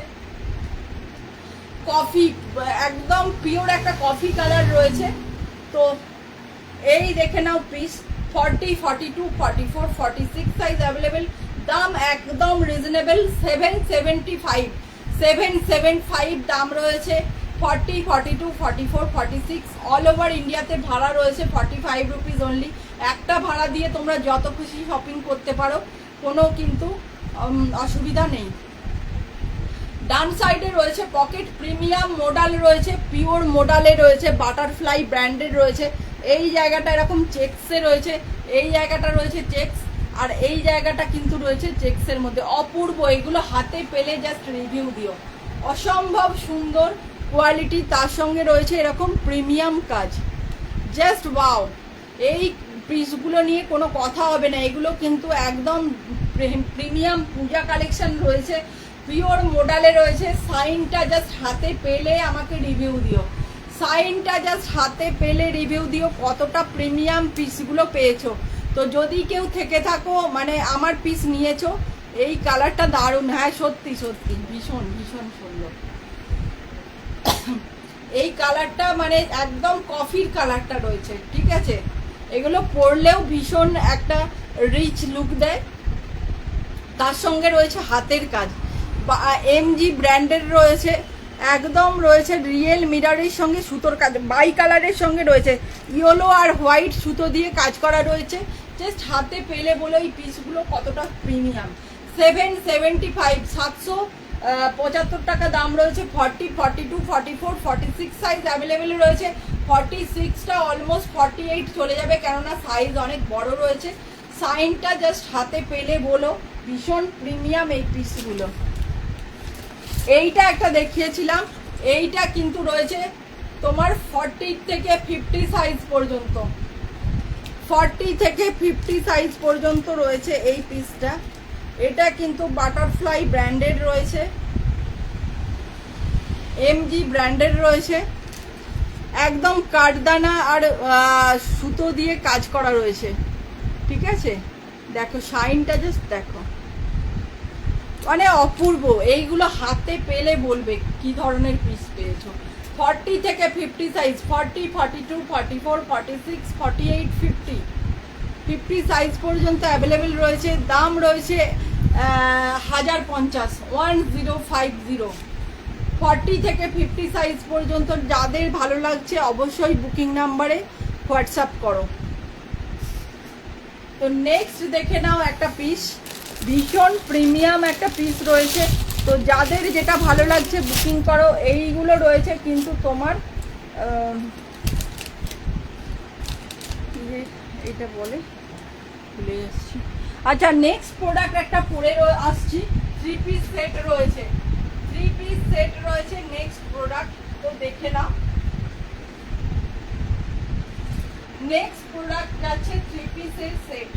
কফি, একদম পিওর একটা কফি কালার রয়েছে। তো এই দেখে নাও পিস 40, 42, 44, 46 সাইজ অ্যাভেলেবেল। দাম একদম রিজনেবল, 775 দাম রয়েছে। 40, 42, 44, 46 অল ওভার ইন্ডিয়াতে ভাড়া রয়েছে 45 রুপিস অনলি। একটা ভাড়া দিয়ে তোমরা যত খুশি শপিং করতে পারো, কোনো কিন্তু অসুবিধা নেই। ডান সাইডে রয়েছে পকেট, প্রিমিয়াম মডেল রয়েছে, পিওর মডেলে রয়েছে, বাটারফ্লাই ব্র্যান্ডেড রয়েছে। এই জায়গাটা এরকম চেক্সে রয়েছে, এই জায়গাটা রয়েছে চেক্স, আর এই জায়গাটা কিন্তু রয়েছে চেক্সের মধ্যে। অপূর্ব, এগুলো হাতে পেলে জাস্ট রিভিউ দিও। অসম্ভব সুন্দর কোয়ালিটি, তার সঙ্গে রয়েছে এরকম প্রিমিয়াম কাজ, জাস্ট ওয়াও। এই পিসগুলো নিয়ে কোনো কথা হবে না, এগুলো কিন্তু একদম প্রিমিয়াম পূজা কালেকশন রয়েছে, পিওর মডেলে রয়েছে। সাইনটা জাস্ট হাতে পেলে আমাকে রিভিউ দিও, সাইনটা জাস্ট হাতে পেলে রিভিউ দিও কতটা প্রিমিয়াম পিসগুলো পেয়েছো। তো যদি কেউ থেকে থাকো, মানে আমার পিস নিয়েছো, এই কালারটা দারুণ। হ্যাঁ সত্যি সত্যি ভীষণ ভীষণ সুন্দর এই কালারটা, মানে একদম কফির কালারটা রয়েছে। ঠিক আছে, এগুলো পরলেও ভীষণ একটা রিচ লুক দেয়। তার সঙ্গে রয়েছে হাতের কাজ, এমজি ব্র্যান্ডের রয়েছে, একদম রয়েছে রিয়েল মিররের সঙ্গে সুতোর কাজ, বাই কালারের সঙ্গে রয়েছে ইয়েলো আর হোয়াইট সুতো দিয়ে কাজ করা রয়েছে। জাস্ট হাতে পেলে বলে এই পিসগুলো কতটা প্রিমিয়াম। 775, 775 টাকা দাম রয়েছে। 40, 42, 44, 46 সাইজ অ্যাভেলেবেল রয়েছে। 46টা অলমোস্ট 48 চলে যাবে, কেননা সাইজ অনেক বড় রয়েছে। সাইনটা জাস্ট হাতে পেলে বলো, ভীষণ প্রিমিয়াম এই পিসগুলো। এইটা একটা দেখিয়েছিলাম, এইটা কিন্তু রয়েছে তোমার 40 থেকে 50 সাইজ পর্যন্ত, 40 থেকে 50 সাইজ পর্যন্ত রয়েছে এই পিসটা। এটা কিন্তু বাটারফ্লাই ব্র্যান্ডেড রয়েছে, এমজি ব্র্যান্ডেড রয়েছে, একদম কাঠদানা আর সুতো দিয়ে কাজ করা রয়েছে। ঠিক আছে, দেখো শাইনটা জাস্ট দেখো, মানে অপূর্ব। এইগুলো হাতে পেলে বলবে কি ধরনের পিস পেয়েছো। 40 থেকে 50 সাইজ, 40, 42, 44, 46, 48, 50 সাইজ পর্যন্ত অ্যাভেলেবেল রয়েছে। দাম রয়েছে 1050, 1050। 40 থেকে 50 সাইজ পর্যন্ত যাদের ভালো লাগছে অবশ্যই বুকিং নাম্বারে হোয়াটসঅ্যাপ করো। তো নেক্সট দেখে নাও একটা পিস, ভীষণ প্রিমিয়াম একটা পিস রয়েছে। তো যাদের যেটা ভালো লাগছে বুকিং করো। এইগুলো রয়েছে কিন্তু তোমার এইটা বলে ভুলে যাচ্ছি। আচ্ছা, নেক্সট প্রোডাক্ট একটা পরে আসছি, 3 পিস সেট রয়েছে, 3 পিস সেট রয়েছে নেক্সট প্রোডাক্ট। তো দেখে নাও, নেক্সট প্রোডাক্ট যাচ্ছে 3 পিসের সেট।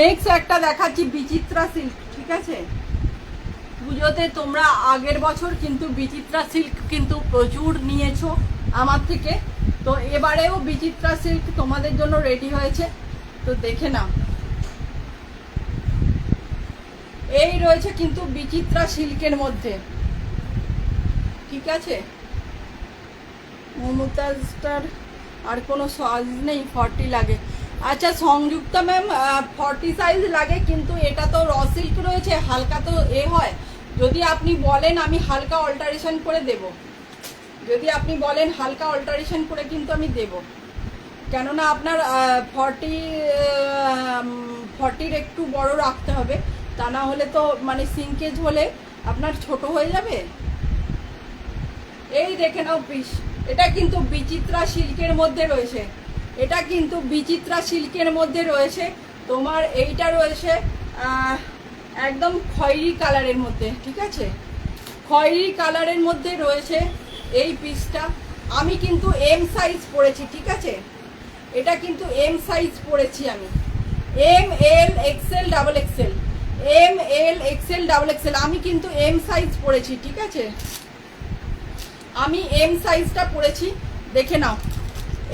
নেক্সট একটা দেখাচ্ছি বিচিত্রা সিল্ক। ঠিক আছে, পুজোতে তোমরা আগের বছর কিন্তু বিচিত্রা সিল্ক কিন্তু প্রচুর নিয়েছো আমার থেকে। তো এবারেও বিচিত্রা সিল্ক তোমাদের জন্য রেডি হয়েছে। তো দেখে নাও, এই রয়েছে কিন্তু বিচিত্রা সিল্কের মধ্যে। ঠিক আছে, মমতাজটার আর কোনো সাইজ নেই, 40 লাগে। আচ্ছা সংযুক্তা ম্যাম, 40 সাইজ লাগে, কিন্তু এটা তো র সিল্ক রয়েছে, হালকা তো হয়। যদি আপনি বলেন আমি হালকা অল্টারেশন করে দেব, যদি আপনি বলেন হালকা অল্টারেশন করে কিন্তু আমি দেব, কেননা আপনার 40 একটু বড় রাখতে হবে, তা না হলে তো মানে সিঙ্কেজ হলে আপনার ছোট হয়ে যাবে। এই দেখে নাও পিস, এটা কিন্তু বিচিত্রা সিল্কের মধ্যে রয়েছে, এটা কিন্তু বিচিত্রা সিল্কের মধ্যে রয়েছে। তোমার এইটা রয়েছে একদম খয়েরি কালারের মধ্যে, ঠিক আছে, খয়েরি কালারের মধ্যে রয়েছে এই পিসটা। আমি কিন্তু এম সাইজ পরেছি, ঠিক আছে, এটা কিন্তু এম সাইজ পরেছি আমি, M L XL double XL, M L XL double XL, আমি কিন্তু এম সাইজ পরেছি, ঠিক আছে, আমি এম সাইজটা পরেছি। দেখে নাও,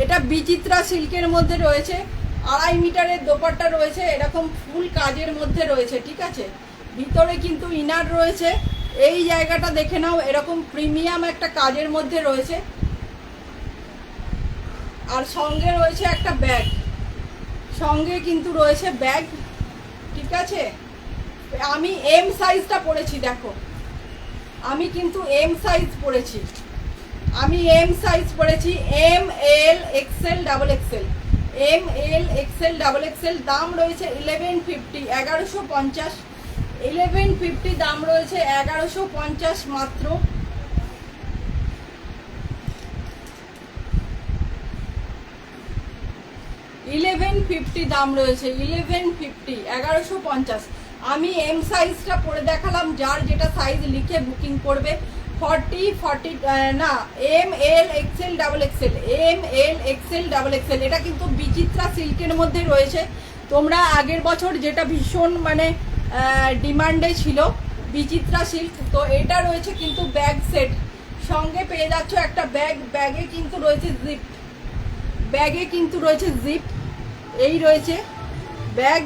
এটা বিচিত্রা সিল্কের মধ্যে রয়েছে, 2.5 মিটারের দোপাট্টা রয়েছে, এরকম ফুল কাজের মধ্যে রয়েছে, ঠিক আছে, ভিতরে কিন্তু ইনার রয়েছে। এই জায়গাটা দেখে নাও, এরকম প্রিমিয়াম একটা কাজের মধ্যে রয়েছে, আর সঙ্গে রয়েছে একটা ব্যাগ, সঙ্গে কিন্তু রয়েছে ব্যাগ, ঠিক আছে। আমি এম সাইজটা পরেছি, দেখো আমি কিন্তু এম সাইজ পরেছি, আমি এম সাইজ পরেছি, M L XL double XL, M L XL double XL. দাম রয়েছে 1150, 1150, 1150 দাম রয়েছে, 1150 মাত্র। $1150 দাম রয়েছে, 1150, 1150। আমি এম সাইজটা পরে দেখালাম, যার যেটা সাইজ লিখে বুকিং করবে। 40 না, M L XL double XL, M L XL double XL. এটা কিন্তু বিচিত্রা সিল্কের মধ্যে রয়েছে। তোমরা আগের বছর যেটা ভীষণ মানে ডিমান্ডে ছিল বিচিত্রা সিল্ক, তো এটা রয়েছে কিন্তু ব্যাগ সেট, সঙ্গে পেয়ে যাচ্ছ একটা ব্যাগ, ব্যাগে কিন্তু রয়েছে জিপ, ব্যাগে কিন্তু রয়েছে জিপ, এই রয়েছে ব্যাগ।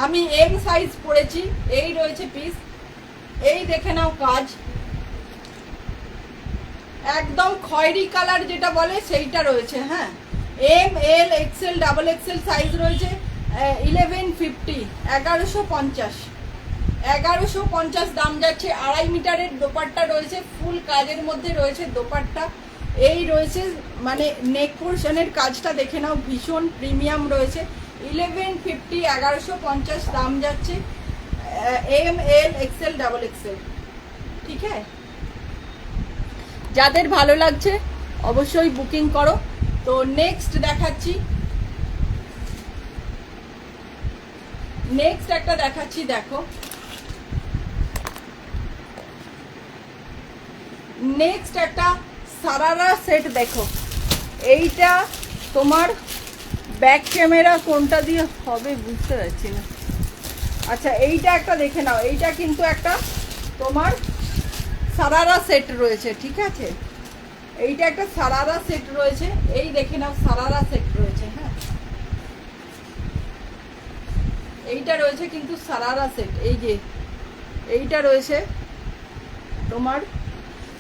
আমি এম সাইজ পরেছি, এই রয়েছে পিস, এই দেখে নাও কাজ, একদম খয়েরি কালার যেটা বলে সেইটা রয়েছে। হ্যাঁ, M L XL double XL size রয়েছে 1150, 1150, 1150 দাম যাচ্ছে। 2.5 মিটারের দোপাট্টা রয়েছে, ফুল কাজের মধ্যে রয়েছে দোপাট্টা। এই রয়েছে মানে নেক পোর্শনের কাজটা দেখে নাও, ভীষণ প্রিমিয়াম রয়েছে। 1150, 1150 দাম যাচ্ছে, M L XL double XL, ঠিক আছে। যাদের ভালো লাগছে অবশ্যই বুকিং করো। তো নেক্সট দেখাচ্ছি, নেক্সট একটা দেখাচ্ছি, দেখো নেক্সট একটা সারারা সেট। দেখো এইটা তোমার ব্যাক ক্যামেরা কোনটা দিয়ে হবে বুঝতে পারছি না। আচ্ছা, এইটা একটা দেখে নাও, এইটা কিন্তু একটা তোমার সারারা সেট রয়েছে, ঠিক আছে, এইটা একটা সারারা সেট রয়েছে, এই দেখে নাও সারারা সেট রয়েছে। হ্যাঁ, এইটা রয়েছে কিন্তু সারারা সেট, এই যে এইটা রয়েছে তোমার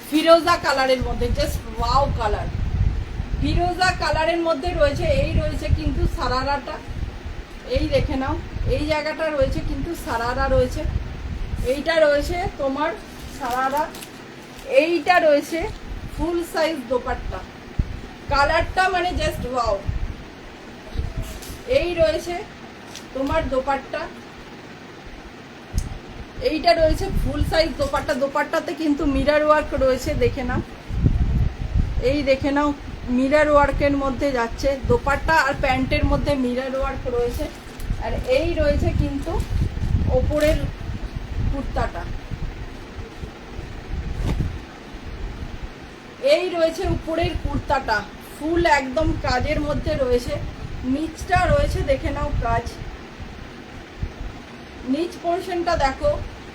ফিরোজা কালারের মধ্যে, জাস্ট ওয়াও কালার, ফিরোজা কালারের মধ্যে রয়েছে। এই রয়েছে কিন্তু সারারাটা, এই দেখে নাও, এই জায়গাটা রয়েছে কিন্তু সারারা রয়েছে, এইটা রয়েছে তোমার সারারা, এইটা রয়েছে ফুল সাইজ দোপাট্টা, কালারটা মানে জাস্ট ওয়াও। এই রয়েছে তোমার দোপাট্টা, এইটা রয়েছে ফুল সাইজ দোপাট্টা, দোপাট্টাতে কিন্তু মিরর ওয়ার্ক রয়েছে, দেখে নাও, এই দেখে নাও মিরর ওয়ার্কের মধ্যে যাচ্ছে দোপাট্টা, আর প্যান্টের মধ্যে মিরর ওয়ার্ক রয়েছে। আর এই রয়েছে কিন্তু ওপরের কুর্তাটা, এই রয়েছে উপরের কুর্তাটা, ফুল একদম কাজের মধ্যে রয়েছে। নিচটা রয়েছে দেখে নাও কাজ, নিচ পোর্শনটা দেখো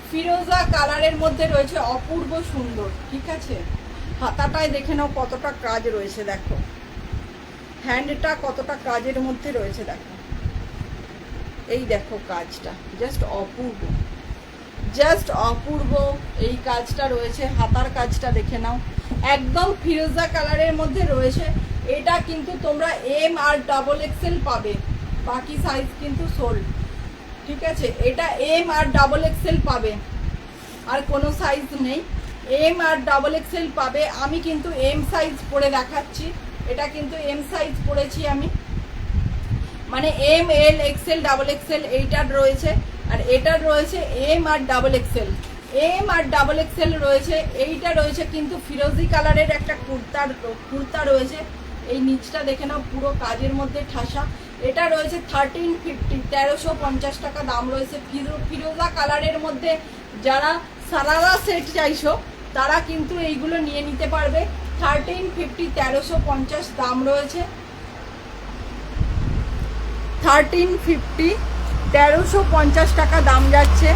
ফিরোজা কালারের মধ্যে রয়েছে, অপূর্ব সুন্দর, ঠিক আছে। হাতাটায় দেখে নাও কতটা কাজ রয়েছে, দেখো হ্যান্ডটা কতটা কাজের মধ্যে রয়েছে, দেখো এই দেখো কাজটা জাস্ট অপূর্ব, জাস্ট অপূর্ব এই কাজটা রয়েছে। হাতার কাজটা দেখে নাও, একদম ফিরোজা কালারের মধ্যে রয়েছে। এটা কিন্তু তোমরা এম আর ডাবল এক্সেল পাবে, বাকি সাইজ কিন্তু সোল্ড, ঠিক আছে। এটা এম আর ডাবল এক্সেল পাবে, আর কোনো সাইজ নেই। এম আর ডাবল এক্সেল পাবে। আমি কিন্তু এম সাইজ পরে দেখাচ্ছি, এটা কিন্তু এম সাইজ পরেছি আমি, মানে M L XL double XL এইটার রয়েছে, আর এটার রয়েছে এম আর ডাবল এক্সেল। এম আর ডাবল এক্সেল রয়েছে। এইটা রয়েছে কিন্তু ফিরোজি কালারের একটা কুর্তা রয়েছে, এই নিচটা দেখে নাও পুরো কাজের মধ্যে ঠাসা। এটা রয়েছে 1350, 1350 টাকা দাম রয়েছে। ফিরোজা কালারের মধ্যে যারা সারারা সেট চাইছো তারা কিন্তু এইগুলো নিয়ে নিতে পারবে। 1350, 1350 দাম রয়েছে। 1350, 1350 টাকা দাম যাচ্ছে।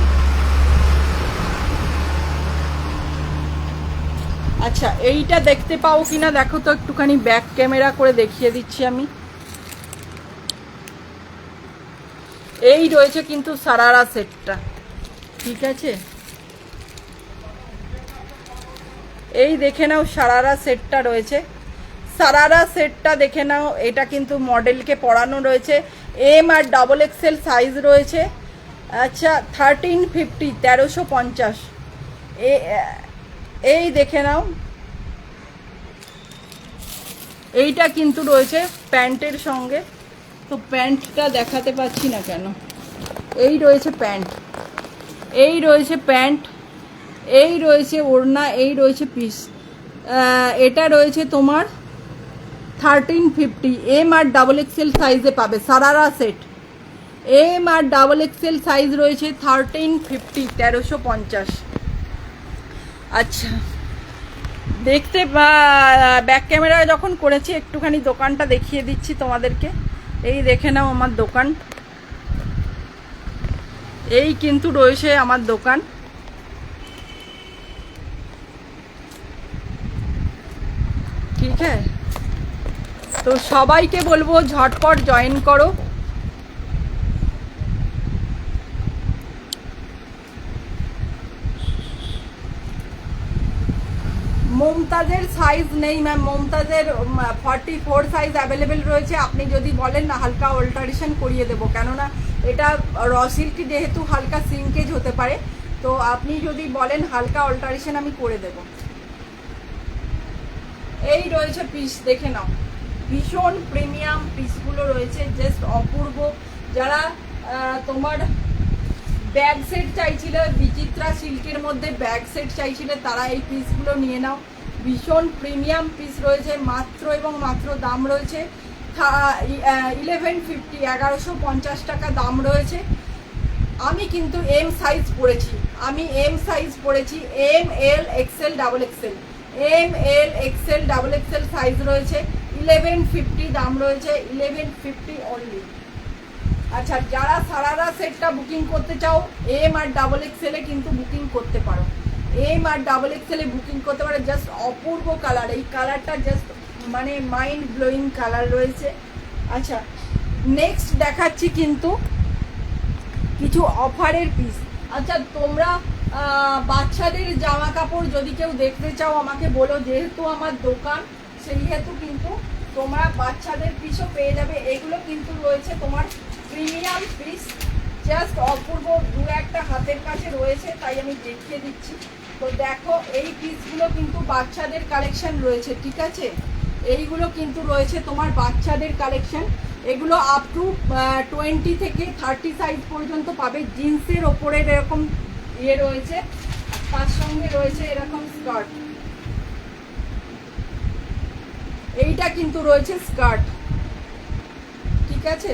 আচ্ছা, এইটা দেখতে পাও কিনা দেখো তো, একটুখানি ব্যাক ক্যামেরা করে দেখিয়ে দিচ্ছি আমি। এই রয়েছে কিন্তু সারারা সেটটা, ঠিক আছে, এই দেখে নাও সারারা সেটটা রয়েছে। সারারা সেটটা দেখে নাও, এটা কিন্তু মডেলকে পরানো রয়েছে। এম আর ডাবল এক্সেল সাইজ রয়েছে। আচ্ছা, 1350, 1350, এই দেখে নাও। এইটা কিন্তু রয়েছে প্যান্টের সঙ্গে, তো প্যান্টটা দেখাতে পাচ্ছি না কেন। এই রয়েছে প্যান্ট, এই রয়েছে প্যান্ট, এই রয়েছে ওড়না, এই রয়েছে পিস। এটা রয়েছে তোমার 1350। এম আর ডাবল এক্সেল সাইজে পাবে সারারা সেট। এম আর ডাবল এক্সেল সাইজ রয়েছে 1350, 1350। আচ্ছা, দেখতে ব্যাক ক্যামেরায় যখন করেছি একটুখানি দোকানটা দেখিয়ে দিচ্ছি তোমাদেরকে। এই দেখে নাও আমার দোকান, এই কিন্তু রয়েছে আমার দোকান। ঠিক আছে, তো সবাইকে বলবো ঝটপট জয়েন করো। মমতাজের সাইজ নেই ম্যাম, মমতাজের 44 সাইজ অ্যাভেলেবেল রয়েছে। আপনি যদি বলেন না হালকা অল্টারেশন করিয়ে দেবো, কেননা এটা র সিল্ক যেহেতু হালকা সিঙ্কেজ হতে পারে, তো আপনি যদি বলেন হালকা অল্টারেশন আমি করে দেব। এই রয়েছে পিস, দেখে নাও, ভীষণ প্রিমিয়াম পিসগুলো রয়েছে, জাস্ট অপূর্ব। যারা তোমার ব্যাগ সেট চাইছিলে, বিচিত্রা সিল্কের মধ্যে ব্যাগ সেট চাইছিলে, তারা এই পিসগুলো নিয়ে নাও। ভীষণ প্রিমিয়াম পিস রয়েছে, মাত্র এবং মাত্র দাম রয়েছে 1150, 1150 টাকা দাম রয়েছে। আমি কিন্তু এম সাইজ পড়েছি, আমি এম সাইজ পড়েছি, M L XL double XL. M L XL double XL size রয়েছে 1150 দাম রয়েছে, 1150 অনলি। আচ্ছা, যারা সারারা সেটটা বুকিং করতে চাও এম আর ডাবল এক্সেলে কিন্তু বুকিং করতে পারো, এম আর ডাবল এক্সেলে বুকিং করতে পারো। জাস্ট অপূর্ব কালার, এই কালারটা জাস্ট মানে মাইন্ড ব্লোয়িং কালার রয়েছে। আচ্ছা, নেক্সট দেখাচ্ছি কিন্তু কিছু অফারের পিস। আচ্ছা, তোমরা বাচ্চাদের জামা কাপড় যদি কেউ দেখতে চাও আমাকে বলো, যেহেতু আমার দোকান সেহেতু কিন্তু তোমরা বাচ্চাদের পিসও পেয়ে যাবে। এগুলো কিন্তু রয়েছে তোমার প্রিমিয়াম পিস, জাস্ট অপূর্ব। দু একটা হাতের কাছে রয়েছে তাই আমি দেখিয়ে দিচ্ছি। তো দেখো, এই পিসগুলো কিন্তু বাচ্চাদের কালেকশন রয়েছে, ঠিক আছে, এইগুলো কিন্তু রয়েছে তোমার বাচ্চাদের কালেকশন। এগুলো আপ টু 20 থেকে 30 সাইজ পর্যন্ত পাবে। জিন্সের ওপরের এরকম ইয়ে রয়েছে, তার সঙ্গে রয়েছে এরকম স্কার্ট। এইটা কিন্তু রয়েছে স্কার্ট, ঠিক আছে,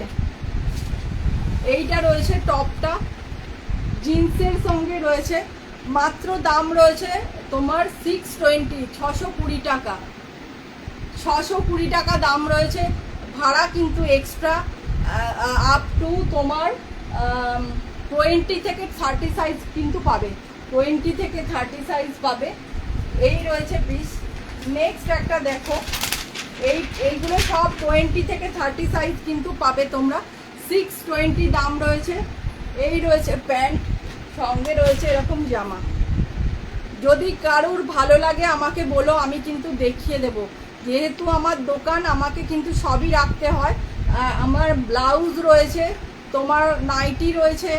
এইটা রয়েছে টপটা জিন্সের সঙ্গে রয়েছে। মাত্র দাম রয়েছে তোমার 620, 620 টাকা, 620 টাকা দাম রয়েছে। ভাড়া কিন্তু এক্সট্রা। আপ টু তোমার 20 থেকে 30 সাইজ কিন্তু পাবে, 20 থেকে 30 সাইজ পাবে। এই রয়েছে পিস। নেক্সট একটা দেখো, এইগুলো সব 20 থেকে 30 সাইজ কিন্তু পাবে তোমরা। 620 দাম রয়েছে। এই রয়েছে প্যান্ট, সঙ্গে রয়েছে এরকম জামা। যদি কারুর ভালো লাগে আমাকে বলো, আমি কিন্তু দেখিয়ে দেব। যেহেতু আমার দোকান, আমাকে কিন্তু সবই রাখতে হয়। আমার ব্লাউজ রয়েছে, তোমার নাইটি রয়েছে,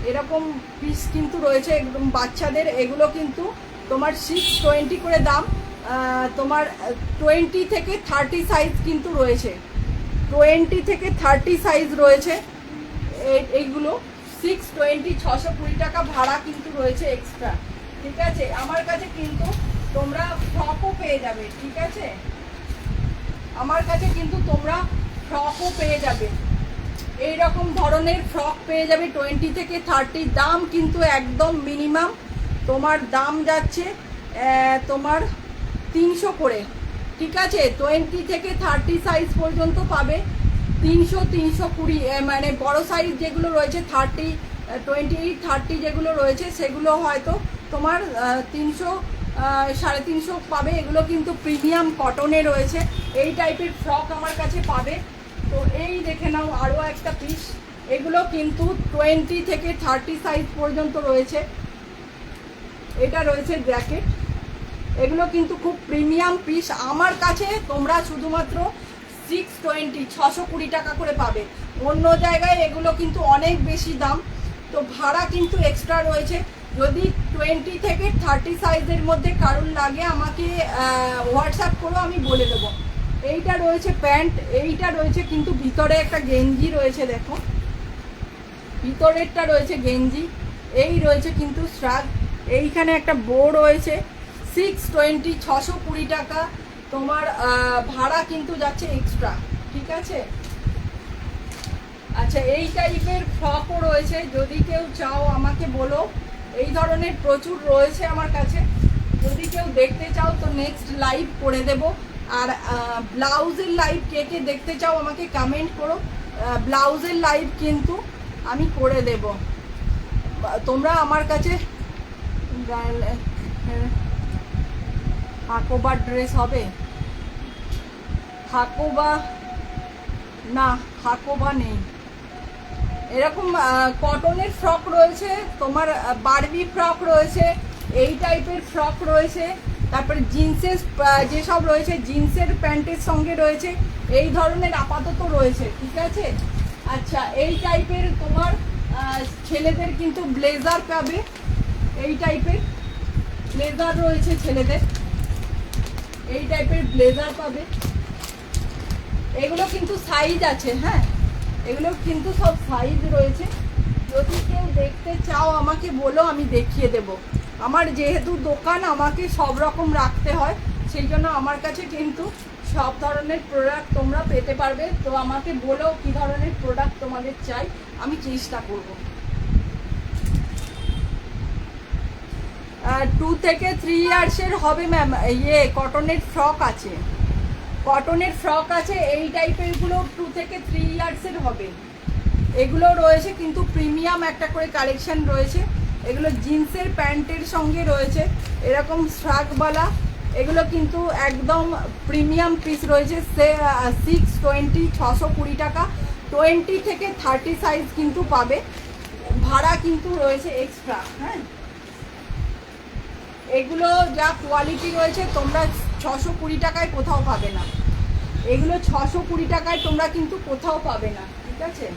এরকম পিস কিন্তু রয়েছে একদম বাচ্চাদের। এগুলো কিন্তু তোমার 620 করে দাম। তোমার 20 থেকে 30 সাইজ কিন্তু রয়েছে, 20 থেকে 30 সাইজ রয়েছে। এইগুলো 620, 620 টাকা ভাড়া কিন্তু রয়েছে এক্সট্রা। ঠিক আছে, আমার কাছে কিন্তু তোমরা ফ্রকও পেয়ে যাবে। ঠিক আছে, আমার কাছে কিন্তু তোমরা ফ্রকও পেয়ে যাবে, এইরকম ধরনের ফ্রক পেয়ে যাবে 20 থেকে 30। দাম কিন্তু একদম মিনিমাম, তোমার দাম যাচ্ছে তোমার 300 করে। ঠিক আছে, 20 থেকে 30 সাইজ পর্যন্ত পাবে 300, 320। মানে বড় সাইজ যেগুলো রয়েছে 30, 28, 30 যেগুলো রয়েছে সেগুলো হয়তো তোমার 300, 350 পাবে। এগুলো কিন্তু প্রিমিয়াম কটনে রয়েছে। এই টাইপের ফ্রক আমার কাছে পাবে। তো এই দেখে নাও আরও একটা পিস। এগুলো কিন্তু 20 থেকে 30 সাইজ পর্যন্ত রয়েছে। এটা রয়েছে জ্যাকেট, এগুলো কিন্তু খুব প্রিমিয়াম পিস। আমার কাছে তোমরা শুধুমাত্র 620, 620 টাকা করে পাবে। অন্য জায়গায় এগুলো কিন্তু অনেক বেশি দাম। তো ভাড়া কিন্তু এক্সট্রা রয়েছে। যদি 20 থেকে 30 সাইজের মধ্যে কারোর লাগে আমাকে হোয়াটসঅ্যাপ করো, আমি বলে দেবো। এইটা রয়েছে প্যান্ট, এইটা রয়েছে কিন্তু ভিতরে একটা গেঞ্জি রয়েছে, দেখো ভিতরেরটা রয়েছে গেঞ্জি। এই রয়েছে কিন্তু শ্রাগ, এইখানে একটা বো রয়েছে। 620, 620 টাকা তোমার ভাড়া কিন্তু যাচ্ছে এক্সট্রা। ঠিক আছে, আচ্ছা এই টাইপের ফ্রকও রয়েছে, যদি কেউ চাও আমাকে বলো। এই ধরনের প্রচুর রয়েছে আমার কাছে, যদি কেউ দেখতে চাও তো নেক্সট লাইভ করে দেব। আর ব্লাউজের লাইভ কে কে দেখতে চাও আমাকে কমেন্ট করো, ব্লাউজের লাইভ কিন্তু আমি করে দেব। তোমরা আমার কাছে হাকোবা ড্রেস হবে, হাকোবা না, হাকোবা নেই। এরকম কটনের ফ্রক রয়েছে, তোমার বারবি ফ্রক রয়েছে, এই টাইপের ফ্রক রয়েছে। তারপরে জিন্সের যেসব রয়েছে জিন্সের প্যান্টের সঙ্গে রয়েছে, এই ধরনের আপাতত রয়েছে। ঠিক আছে, আচ্ছা এই টাইপের তোমার ছেলেদের কিন্তু ব্লেজার পাবে, এই টাইপের ব্লেজার রয়েছে ছেলেদের, এই টাইপের ব্লেজার পাবে। এগুলো কিন্তু সাইজ আছে, হ্যাঁ এগুলো কিন্তু সব সাইজ রয়েছে। যদি কেউ দেখতে চাও আমাকে বলো, আমি দেখিয়ে দেব। আমার যেহেতু দোকান, আমাকে সব রকম রাখতে হয়, সেই জন্য আমার কাছে কিন্তু সব ধরনের প্রোডাক্ট তোমরা পেতে পারবে। তো আমাকে বলো কি ধরনের প্রোডাক্ট তোমাদের চাই, আমি চেষ্টা করব। 2 থেকে 3 ইয়ার্সের হবে ম্যাম। ইয়ে কটনের ফ্রক আছে, কটনের ফ্রক আছে, এই টাইপেরগুলো 2 থেকে 3 ইয়ার্সের হবে। এগুলো রয়েছে কিন্তু প্রিমিয়াম একটা করে কালেকশন রয়েছে। এগুলো জিন্সের প্যান্টের সঙ্গে রয়েছে, এরকম শ্রাগওয়ালা। এগুলো কিন্তু একদম প্রিমিয়াম পিস রয়েছে। 620, 620 টাকা। 20 থেকে 30 সাইজ কিন্তু পাবে, ভাড়া কিন্তু রয়েছে এক্সট্রা। হ্যাঁ, এগুলো যা কোয়ালিটি রয়েছে তোমরা 620 টাকায় কোথাও পাবে না। এগুলো 620 টাকায় তোমরা কিন্তু কোথাও পাবে না। ঠিক আছে,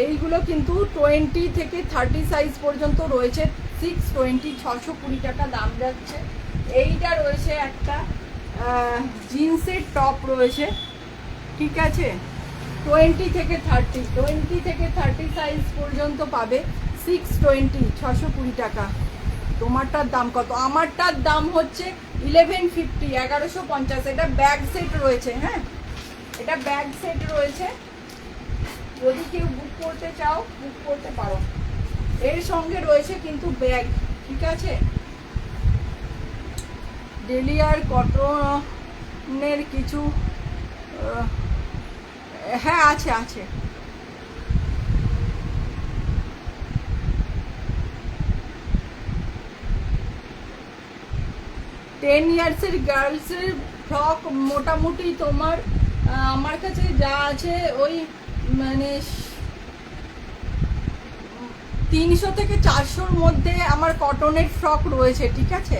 এইগুলো কিন্তু 20 থেকে 30 সাইজ পর্যন্ত রয়েছে। 620, 620 টাকা দাম যাচ্ছে। এইটা রয়েছে একটা জিন্সের টপ রয়েছে। ঠিক আছে, 20 থেকে 30 সাইজ পর্যন্ত পাবে। 620, 620 টাকা। তোমারটার দাম কত? আমারটার দাম হচ্ছে 1150, 1150। এটা ব্যাগ সেট রয়েছে। হ্যাঁ, এটা ব্যাগ সেট রয়েছে, যদি কেউ বুক করতে চাও বুক করতে পারো। এর সঙ্গে রয়েছে কিন্তু ব্যাগ। ঠিক আছে, ডেলিয়ার কটনের কিছু হ্যাঁ আছে আছে। টেন ইয়ার্সের গার্লসের ফ্রক মোটামুটি তোমার আমার কাছে যা আছে ওই মানে 300 থেকে 400-র মধ্যে আমার কটনের ফ্রক রয়েছে। ঠিক আছে,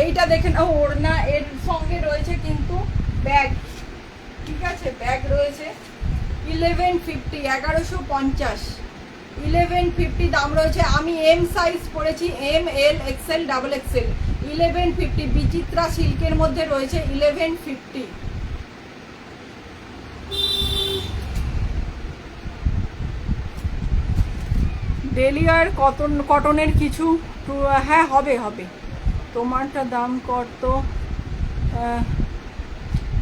এইটা দেখে নাও ওড়না, এর সঙ্গে রয়েছে কিন্তু ব্যাগ। ঠিক আছে, ব্যাগ রয়েছে, 1150, 1150, 1150 দাম রয়েছে। আমি এম সাইজ পরেছি, M, L, XL, double Excel. 1150 বিচিত্রা সিল্কের মধ্যে রয়েছে 1150। ডেলিয়ার কটনের কিছু, হ্যাঁ হবে হবে। তোমারটা দাম কত?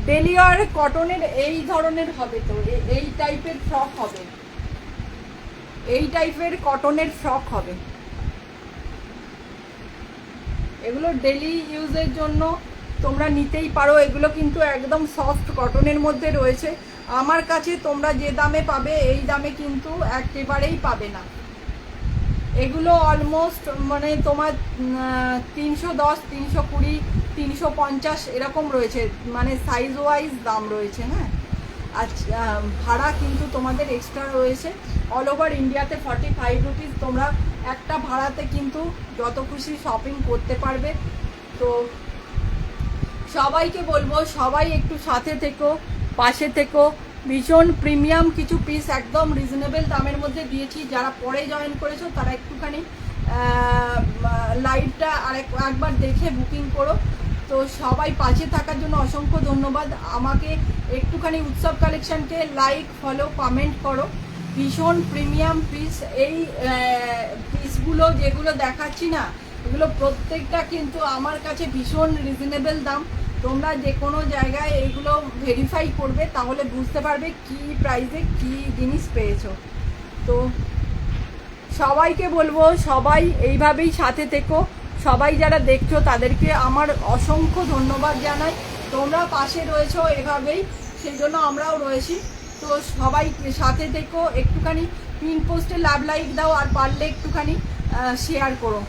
ডেলিয়ার কটনের এই ধরনের হবে তো, এই টাইপের ফ্রক হবে, এই টাইপের কটনের ফ্রক হবে। এগুলো ডেলি ইউজের জন্য তোমরা নিতেই পারো। এগুলো কিন্তু একদম সফট কটনের মধ্যে রয়েছে। আমার কাছে তোমরা যে দামে পাবে এই দামে কিন্তু একেবারেই পাবে না। এগুলো অলমোস্ট মানে তোমার 310, 320, 350 এরকম রয়েছে, মানে সাইজ ওয়াইজ দাম রয়েছে। হ্যাঁ, আচ্ছা, ভাড়া কিন্তু তোমাদের এক্সট্রা রয়েছে। অল ওভার ইন্ডিয়াতে 45 রুপিস। তোমরা একটা ভাড়াতে কিন্তু যত খুশি শপিং করতে পারবে। তো সবাইকে বলবো, সবাই একটু সাথে থেকো, পাশে থেকো। ভীষণ প্রিমিয়াম কিছু পিস একদম রিজনেবল দামের মধ্যে দিয়েছি। যারা পরে জয়েন করেছো তারা একটুখানি লাইভটা একবার দেখে বুকিং করো। তো সবাই পাশে থাকার জন্য অসংখ্য ধন্যবাদ। আমাকে একটুখানি উৎসব কালেকশনকে লাইক, ফলো, কমেন্ট করো। ভীষণ প্রিমিয়াম পিস। এই পিসগুলো যেগুলো দেখাচ্ছি না, এগুলো প্রত্যেকটা কিন্তু আমার কাছে ভীষণ রিজনেবল দাম। তোমরা যে কোনো জায়গায় এইগুলো ভেরিফাই করবে, তাহলে বুঝতে পারবে কি প্রাইসে কি জিনিস পেয়েছো। তো সবাইকে বলবো, সবাই এইভাবেই সাথে থেকো। সবাই যারা দেখছো তাদেরকে আমার অসংখ্য ধন্যবাদ জানাই। তোমরা পাশে রয়েছো এভাবেই, সেই জন্য আমরাও রয়েছি। তো সবাই সাথে থেকো, একটুখানি পিন পোস্টে লাভ লাইক দাও, আর পারলে একটুখানি শেয়ার করো।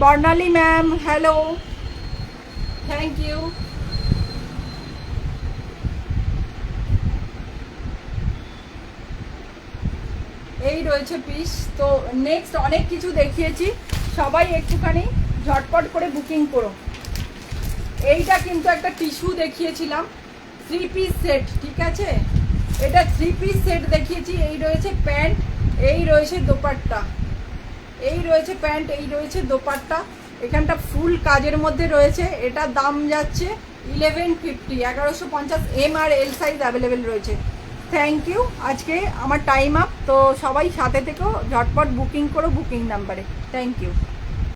বর্ণালী ম্যাম, হ্যালো, থ্যাংক ইউ। এই রয়েছে পিস। তো নেক্সট অনেক কিছু দেখিয়েছি, সবাই একটুখানি ঝটপট করে বুকিং করো। এইটা কিন্তু একটা টিস্যু দেখিয়েছিলাম, 3 পিস সেট, ঠিক আছে? এটা 3 পিস সেট দেখিয়েছি। এই রয়েছে প্যান্ট, এই রয়েছে দোপাট্টা, এই রয়েছে প্যান্ট, এই রয়েছে দোপাট্টা। এখানটা ফুল কাজের মধ্যে রয়েছে। এটা দাম যাচ্ছে 1150, 1150। এম আর এল সাইজ অ্যাভেলেবেল রয়েছে। Thank you. আজকে আমার টাইম আপ। তো সবাই সাথে থেকেও ঝটপট বুকিং করো বুকিং নাম্বারে। Thank you.